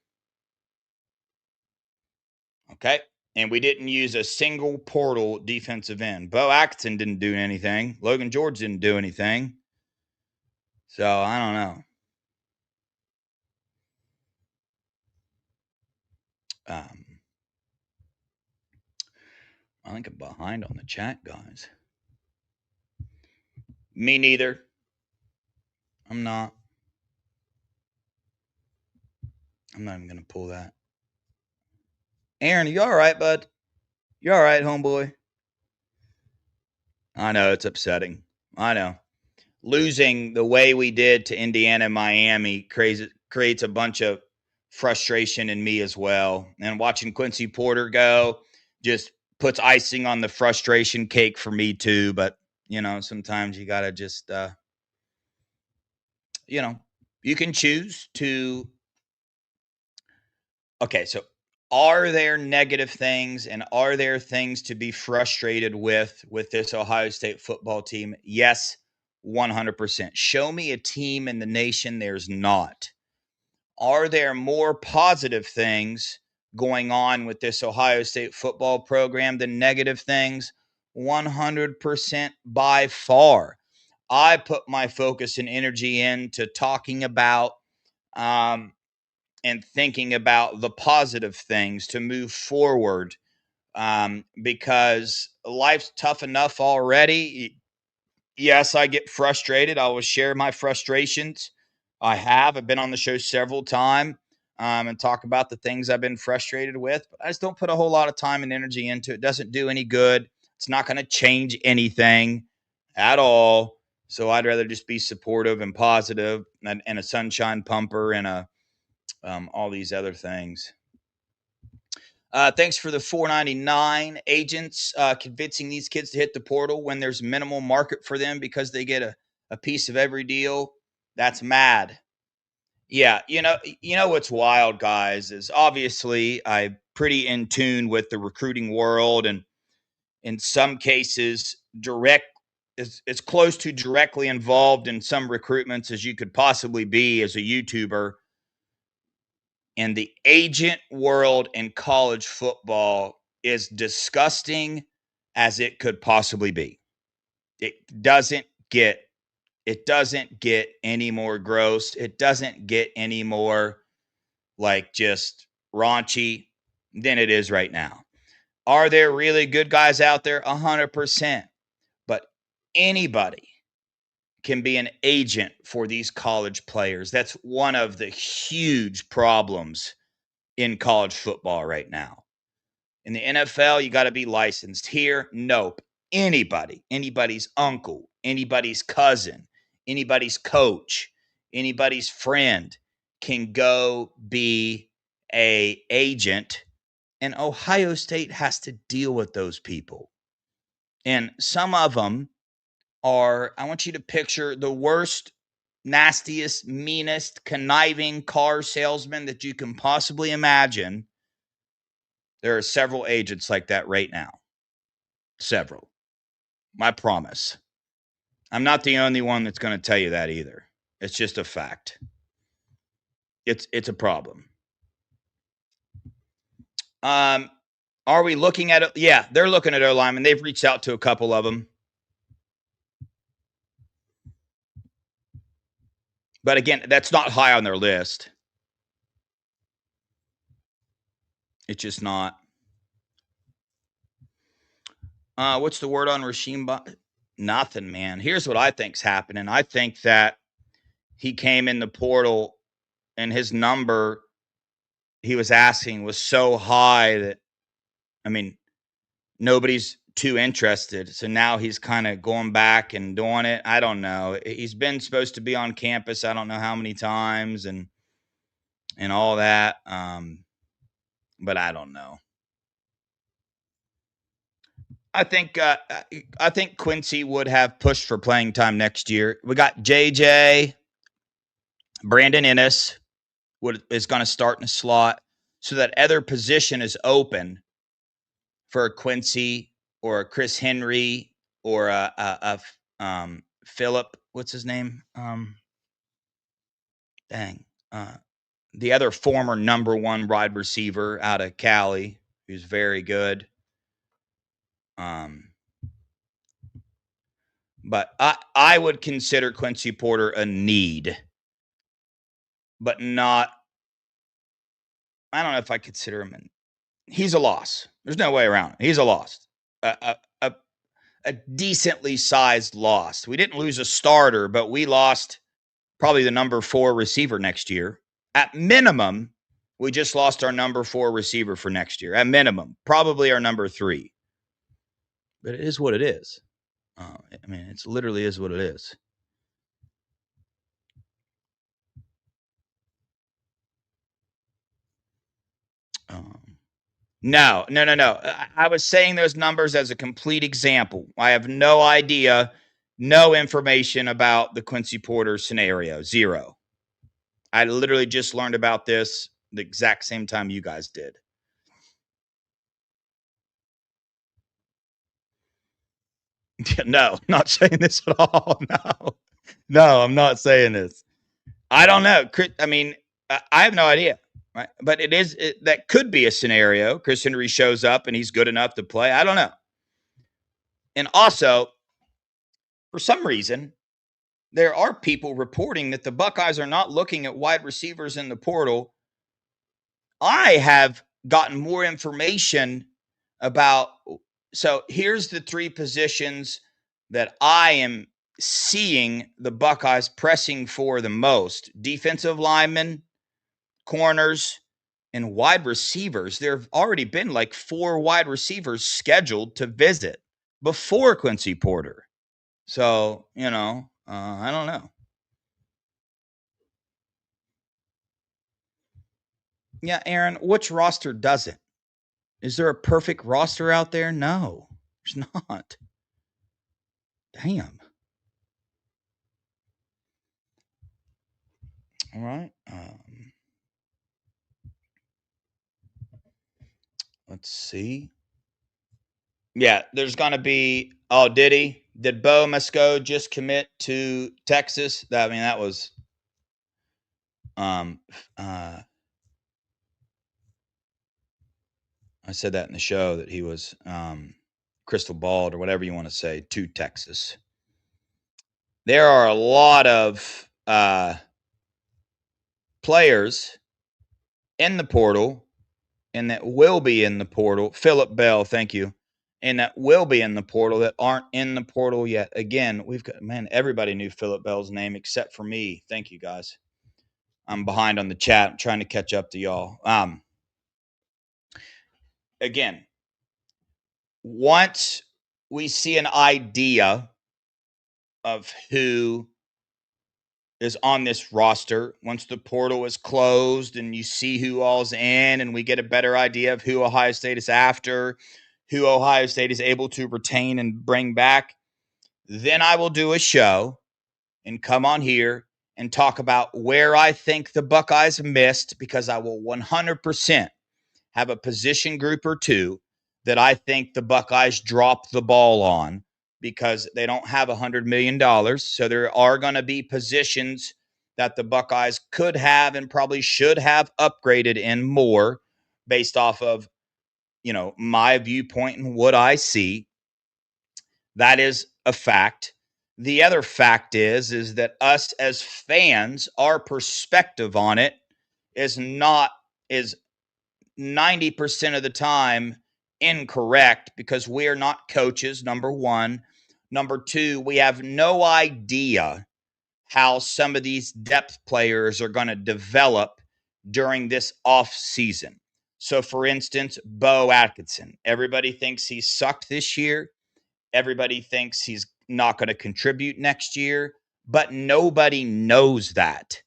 Okay? And we didn't use a single portal defensive end. Bo Atkinson didn't do anything. Logan George didn't do anything. So, I don't know. I think I'm behind on the chat, guys. Me neither. I'm not. I'm not even going to pull that. Aaron, are you all right, bud? You all right, homeboy? I know, it's upsetting. I know. Losing the way we did to Indiana and Miami creates a bunch of frustration in me as well. And watching Quincy Porter go, just puts icing on the frustration cake for me too. But, sometimes you got to just, you can choose to. Okay, so are there negative things and are there things to be frustrated with this Ohio State football team? Yes, 100%. Show me a team in the nation there's not. Are there more positive things going on with this Ohio State football program than negative things? 100% by far. I put my focus and energy into talking about and thinking about the positive things to move forward, because life's tough enough already. Yes, I get frustrated. I will share my frustrations. I've been on the show several times and talk about the things I've been frustrated with, but I just don't put a whole lot of time and energy into it. It doesn't do any good. It's not going to change anything at all. So I'd rather just be supportive and positive and a sunshine pumper and all these other things. Thanks for the $4.99 agents convincing these kids to hit the portal when there's minimal market for them because they get a piece of every deal. That's mad. Yeah, you know what's wild, guys, is obviously I'm pretty in tune with the recruiting world, and in some cases, as close to directly involved in some recruitments as you could possibly be as a YouTuber. And the agent world in college football is disgusting as it could possibly be. It doesn't get any more gross. It doesn't get any more like just raunchy than it is right now. Are there really good guys out there? 100%. But anybody can be an agent for these college players. That's one of the huge problems in college football right now. In the NFL, you got to be licensed. Here, nope. Anybody's uncle, anybody's cousin, anybody's coach, anybody's friend can go be an agent, and Ohio State has to deal with those people. And some of them are, I want you to picture the worst, nastiest, meanest, conniving car salesman that you can possibly imagine. There are several agents like that right now. Several. I promise. I'm not the only one that's going to tell you that either. It's just a fact. It's a problem. Are we looking at it? Yeah, they're looking at our linemen. They've reached out to a couple of them. But again, that's not high on their list. It's just not. What's the word on Rasheem? Nothing, man. Here's what I think's happening. I think that he came in the portal and his number he was asking was so high that, I mean, nobody's too interested. So now he's kind of going back and doing it. I don't know. He's been supposed to be on campus. I don't know how many times and all that. But I don't know. I think Quincy would have pushed for playing time next year. We got JJ, Brandon Ennis is going to start in a slot, so that other position is open for a Quincy or a Chris Henry or a Philip. What's his name? The other former number one wide receiver out of Cali, who's very good. But I would consider Quincy Porter a need, but not. I don't know if I consider him he's a loss. There's no way around it. He's a loss. A decently sized loss. We didn't lose a starter, but we lost probably the number 4 receiver next year. At minimum, we just lost our number 4 receiver for next year. At minimum, probably our number 3. But it is what it is. I mean, it literally is what it is. No. I was saying those numbers as a complete example. I have no idea, no information about the Quincy Porter scenario. Zero. I literally just learned about this the exact same time you guys did. No, not saying this at all. No, I'm not saying this. I don't know. I mean, I have no idea. Right? But that could be a scenario. Chris Henry shows up and he's good enough to play. I don't know. And also, for some reason, there are people reporting that the Buckeyes are not looking at wide receivers in the portal. I have gotten more information about. So here's the three positions that I am seeing the Buckeyes pressing for the most: defensive linemen, corners, and wide receivers. There have already been like 4 wide receivers scheduled to visit before Quincy Porter. So, I don't know. Yeah, Aaron, which roster doesn't? Is there a perfect roster out there? No, there's not. Damn. All right. Let's see. Yeah, there's going to be. Oh, did he? Did Bo Musco just commit to Texas? That was. I said that in the show that he was crystal balled or whatever you want to say to Texas. There are a lot of players in the portal and that will be in the portal. Philip Bell, thank you. And that will be in the portal that aren't in the portal yet. Again, everybody knew Philip Bell's name except for me. Thank you, guys. I'm behind on the chat. I'm trying to catch up to y'all. Again, once we see an idea of who is on this roster, once the portal is closed and you see who all's in and we get a better idea of who Ohio State is after, who Ohio State is able to retain and bring back, then I will do a show and come on here and talk about where I think the Buckeyes missed, because I will 100% have a position group or two that I think the Buckeyes dropped the ball on because they don't have $100 million. So there are going to be positions that the Buckeyes could have and probably should have upgraded in more based off of, my viewpoint and what I see. That is a fact. The other fact is that us as fans, our perspective on it is 90% of the time incorrect because we are not coaches, number one. Number two, we have no idea how some of these depth players are going to develop during this off season. So, for instance, Bo Atkinson. Everybody thinks he sucked this year. Everybody thinks he's not going to contribute next year, but nobody knows that.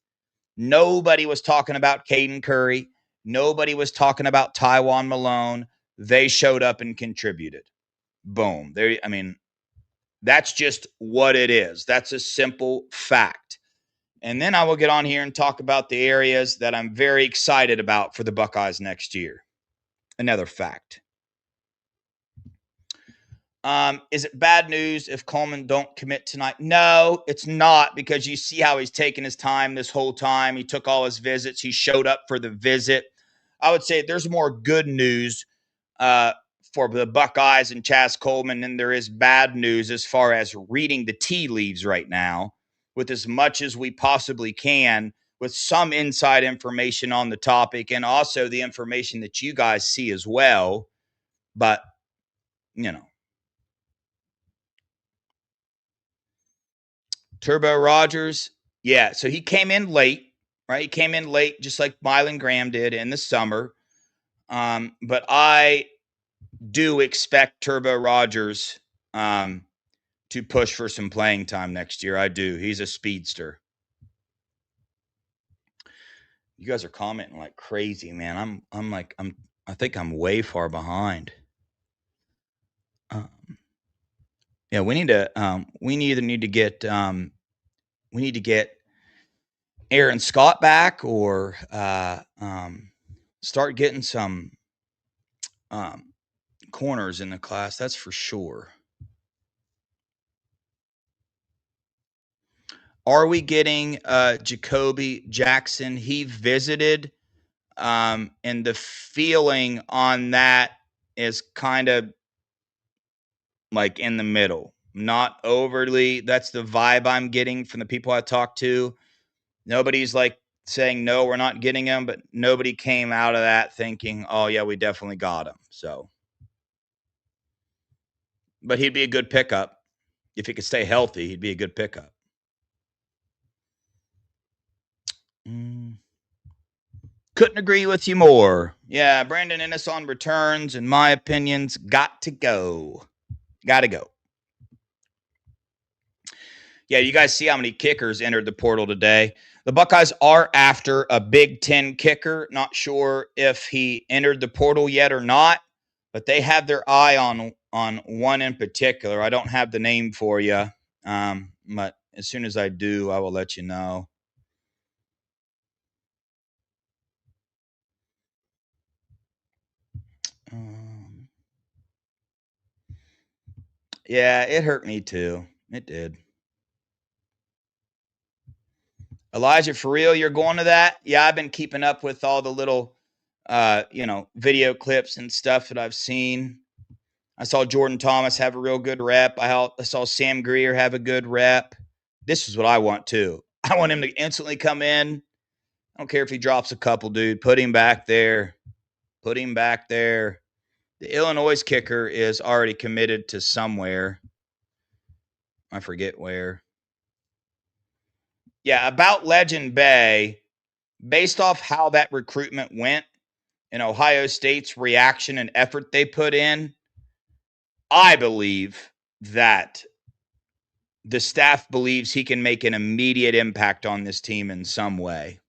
Nobody was talking about Caden Curry. Nobody was talking about Tywone Malone. They showed up and contributed. Boom. That's just what it is. That's a simple fact. And then I will get on here and talk about the areas that I'm very excited about for the Buckeyes next year. Another fact. Is it bad news if Coleman don't commit tonight? No, it's not, because you see how he's taken his time this whole time. He took all his visits. He showed up for the visit. I would say there's more good news for the Buckeyes and Chaz Coleman than there is bad news as far as reading the tea leaves right now with as much as we possibly can, with some inside information on the topic and also the information that you guys see as well. But, Turbo Rogers, yeah, so he came in late, right? He came in late just like Mylan Graham did in the summer. But I do expect Turbo Rogers to push for some playing time next year. I do. He's a speedster. You guys are commenting like crazy, man. I'm I think I'm way far behind. Yeah, we need to. We either need to get. We need to get Aaron Scott back, or start getting some corners in the class. That's for sure. Are we getting Jacoby Jackson? He visited, and the feeling on that is kind of like in the middle. Not overly. That's the vibe I'm getting from the people I talked to. Nobody's like saying, no, we're not getting him, but nobody came out of that thinking, oh, yeah, we definitely got him. So, but he'd be a good pickup. If he could stay healthy, he'd be a good pickup. Couldn't agree with you more. Yeah, Brandon Ennis on returns, in my opinions, got to go. Got to go. Yeah, you guys see how many kickers entered the portal today. The Buckeyes are after a Big Ten kicker. Not sure if he entered the portal yet or not, but they have their eye on one in particular. I don't have the name for you, but as soon as I do, I will let you know. Yeah, it hurt me too. It did. Elijah, for real, you're going to that? Yeah, I've been keeping up with all the little, video clips and stuff that I've seen. I saw Jordan Thomas have a real good rep. I saw Sam Greer have a good rep. This is what I want too. I want him to instantly come in. I don't care if he drops a couple, dude. Put him back there. Put him back there. The Illinois kicker is already committed to somewhere. I forget where. Yeah, about Legend Bay, based off how that recruitment went and Ohio State's reaction and effort they put in, I believe that the staff believes he can make an immediate impact on this team in some way.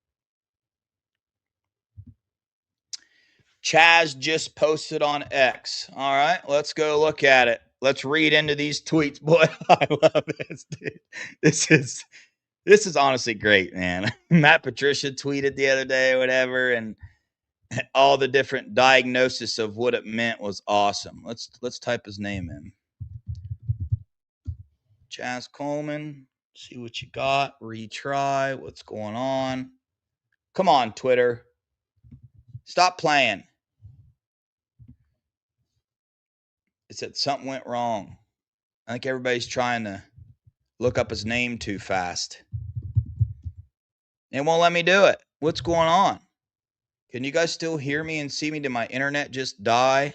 Chaz just posted on X. All right, let's go look at it. Let's read into these tweets. Boy, I love this, dude. This is honestly great, man. Matt Patricia tweeted the other day or whatever, and all the different diagnosis of what it meant was awesome. Let's type his name in. Chaz Coleman, see what you got. Retry. What's going on? Come on, Twitter. Stop playing. It said something went wrong. I think everybody's trying to look up his name too fast. It won't let me do it. What's going on? Can you guys still hear me and see me? Did my internet just die?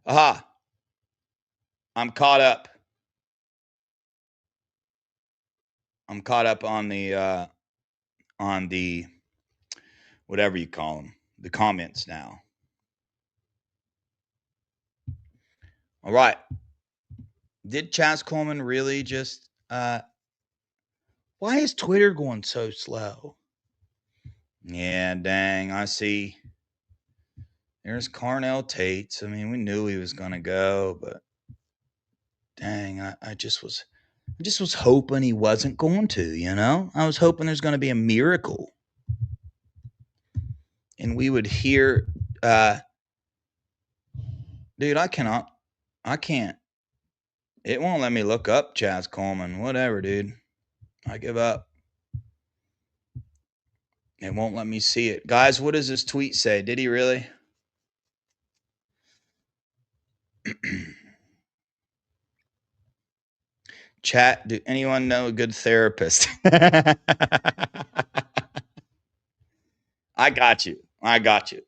Aha. I'm caught up. I'm caught up on the whatever you call them, the comments now. All right. Did Chaz Coleman really just why is Twitter going so slow? Yeah, dang, I see. There's Carnell Tates. I mean, we knew he was gonna go, but dang, I just was hoping he wasn't going to, you know? I was hoping there's gonna be a miracle. And we would hear dude, I can't. It won't let me look up Chaz Coleman. Whatever, dude. I give up. It won't let me see it. Guys, what does this tweet say? Did he really? Chat, do anyone know a good therapist? I got you.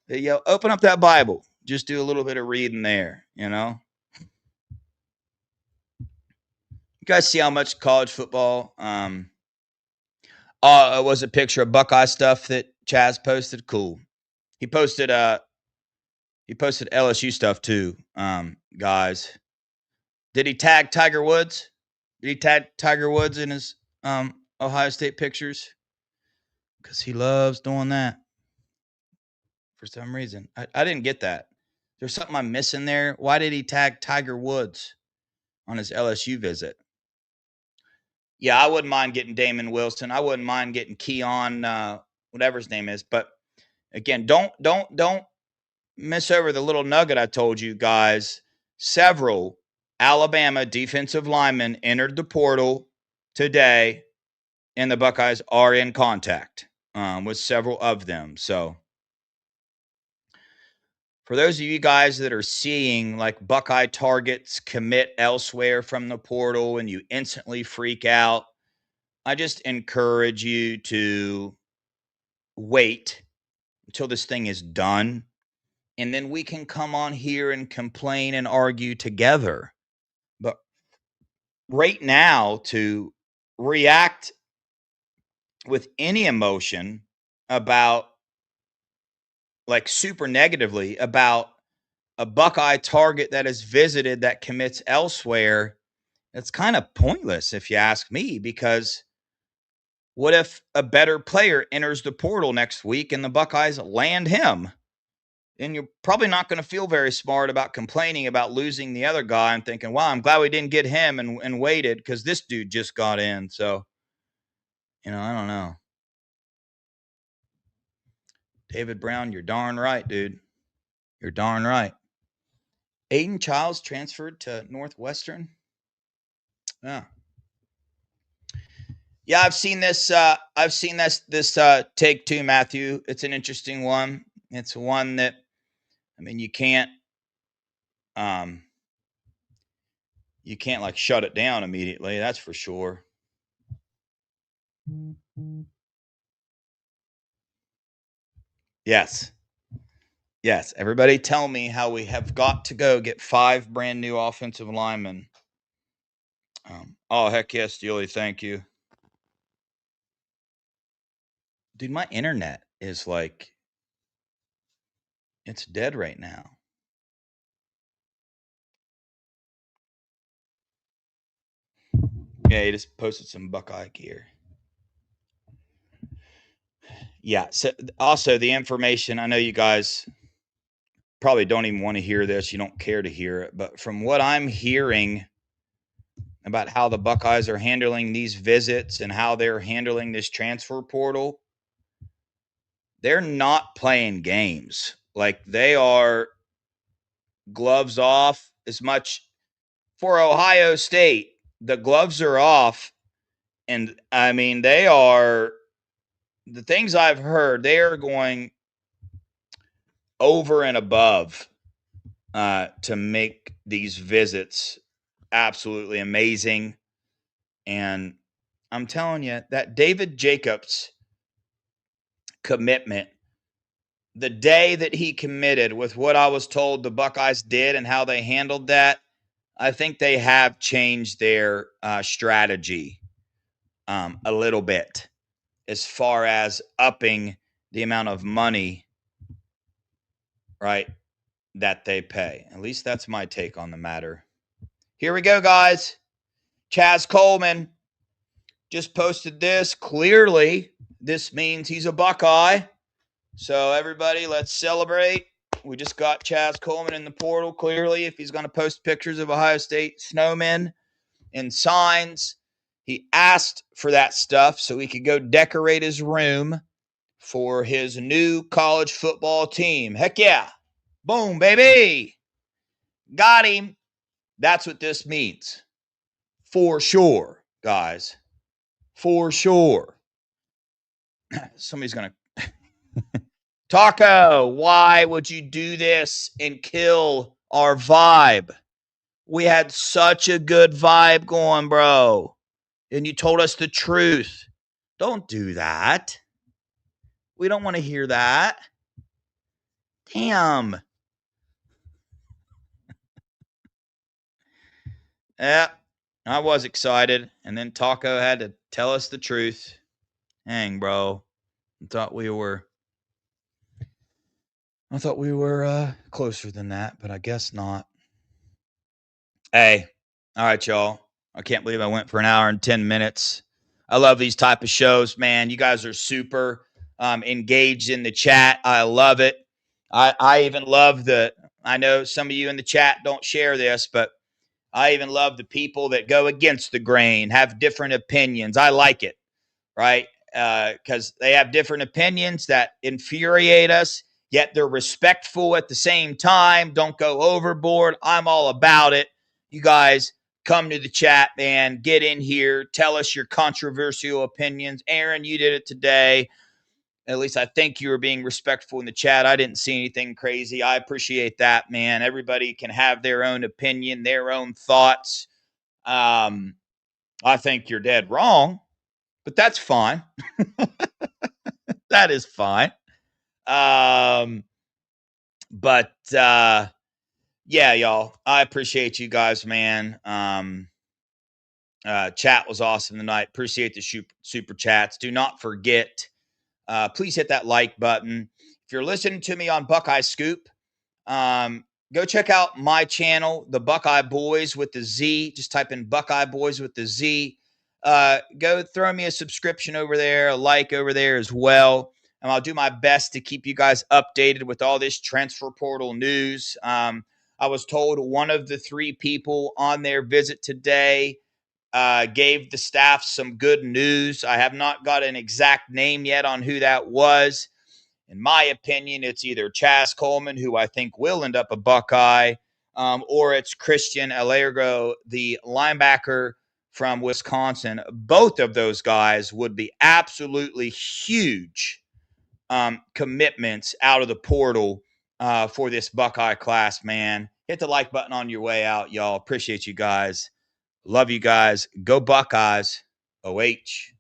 Yo, open up that Bible. Just do a little bit of reading there, you know? You guys see how much college football it was a picture of Buckeye stuff that Chaz posted. Cool. He posted LSU stuff too, guys. Did he tag Tiger Woods? Did he tag Tiger Woods in his Ohio State pictures? because he loves doing that for some reason. I didn't get that. There's something I'm missing there. Why did he tag Tiger Woods on his LSU visit? Yeah, I wouldn't mind getting Damon Wilson. I wouldn't mind getting Keon, whatever his name is. But again, don't miss over the little nugget I told you guys. Several Alabama defensive linemen entered the portal today, and the Buckeyes are in contact with several of them. So for those of you guys that are seeing like Buckeye targets commit elsewhere from the portal and you instantly freak out, I just encourage you to wait until this thing is done. And then we can come on here and complain and argue together. But right now, to react with any emotion about, like super negatively about a Buckeye target that is visited that commits elsewhere, it's kind of pointless if you ask me, because what if a better player enters the portal next week and the Buckeyes land him? And you're probably not going to feel very smart about complaining about losing the other guy and thinking, wow, I'm glad we didn't get him and waited because this dude just got in. So, I don't know. David Brown, you're darn right, dude. You're darn right. Aiden Childs transferred to Northwestern. Yeah. Yeah, I've seen this take too, Matthew. It's an interesting one. It's one that, you can't like shut it down immediately. That's for sure. Yes. Everybody tell me how we have got to go get 5 brand new offensive linemen. Oh, heck yes, Steely. Thank you. Dude, my internet is like, it's dead right now. Yeah, he just posted some Buckeye gear. Yeah, so also the information, I know you guys probably don't even want to hear this. You don't care to hear it. But from what I'm hearing about how the Buckeyes are handling these visits and how they're handling this transfer portal, they're not playing games. Like, they are gloves off as much for Ohio State. The gloves are off. And they are, the things I've heard, they are going over and above to make these visits absolutely amazing. And I'm telling you, that David Jacobs commitment, the day that he committed, with what I was told the Buckeyes did and how they handled that, I think they have changed their strategy a little bit as far as upping the amount of money, right, that they pay. At least that's my take on the matter. Here we go, guys. Chaz Coleman just posted this. Clearly, this means he's a Buckeye. So everybody, let's celebrate. We just got Chaz Coleman in the portal. Clearly, if he's going to post pictures of Ohio State snowmen and signs, he asked for that stuff so he could go decorate his room for his new college football team. Heck yeah. Boom, baby. Got him. That's what this means. For sure, guys. For sure. Somebody's going to... Taco, why would you do this and kill our vibe? We had such a good vibe going, bro. And you told us the truth. Don't do that. We don't want to hear that. Damn. Yeah, I was excited. And then Taco had to tell us the truth. Dang, bro. I thought we were closer than that, but I guess not. Hey, all right, y'all. I can't believe I went for an hour and 10 minutes. I love these type of shows, man. You guys are super. engaged in the chat. I love it. I even love I know some of you in the chat don't share this, but I even love the people that go against the grain, have different opinions. I like it, right? Because they have different opinions that infuriate us, yet they're respectful at the same time. Don't go overboard. I'm all about it. You guys come to the chat, man. Get in here. Tell us your controversial opinions. Aaron, you did it today. At least I think you were being respectful in the chat. I didn't see anything crazy. I appreciate that, man. Everybody can have their own opinion, their own thoughts. I think you're dead wrong, but that's fine. That is fine. Yeah, y'all, I appreciate you guys, man. Chat was awesome tonight. Appreciate the super chats. Do not forget, please hit that like button. If you're listening to me on Buckeye Scoop, go check out my channel, the Buckeye Boys with the Z. Just type in Buckeye Boys with the Z. Go throw me a subscription over there, a like over there as well. And I'll do my best to keep you guys updated with all this transfer portal news. I was told one of the 3 people on their visit today gave the staff some good news. I have not got an exact name yet on who that was. In my opinion, it's either Chaz Coleman, who I think will end up a Buckeye, or it's Christian Alargo, the linebacker from Wisconsin. Both of those guys would be absolutely huge commitments out of the portal for this Buckeye class, man. Hit the like button on your way out, y'all. Appreciate you guys. Love you guys. Go Buckeyes. OH.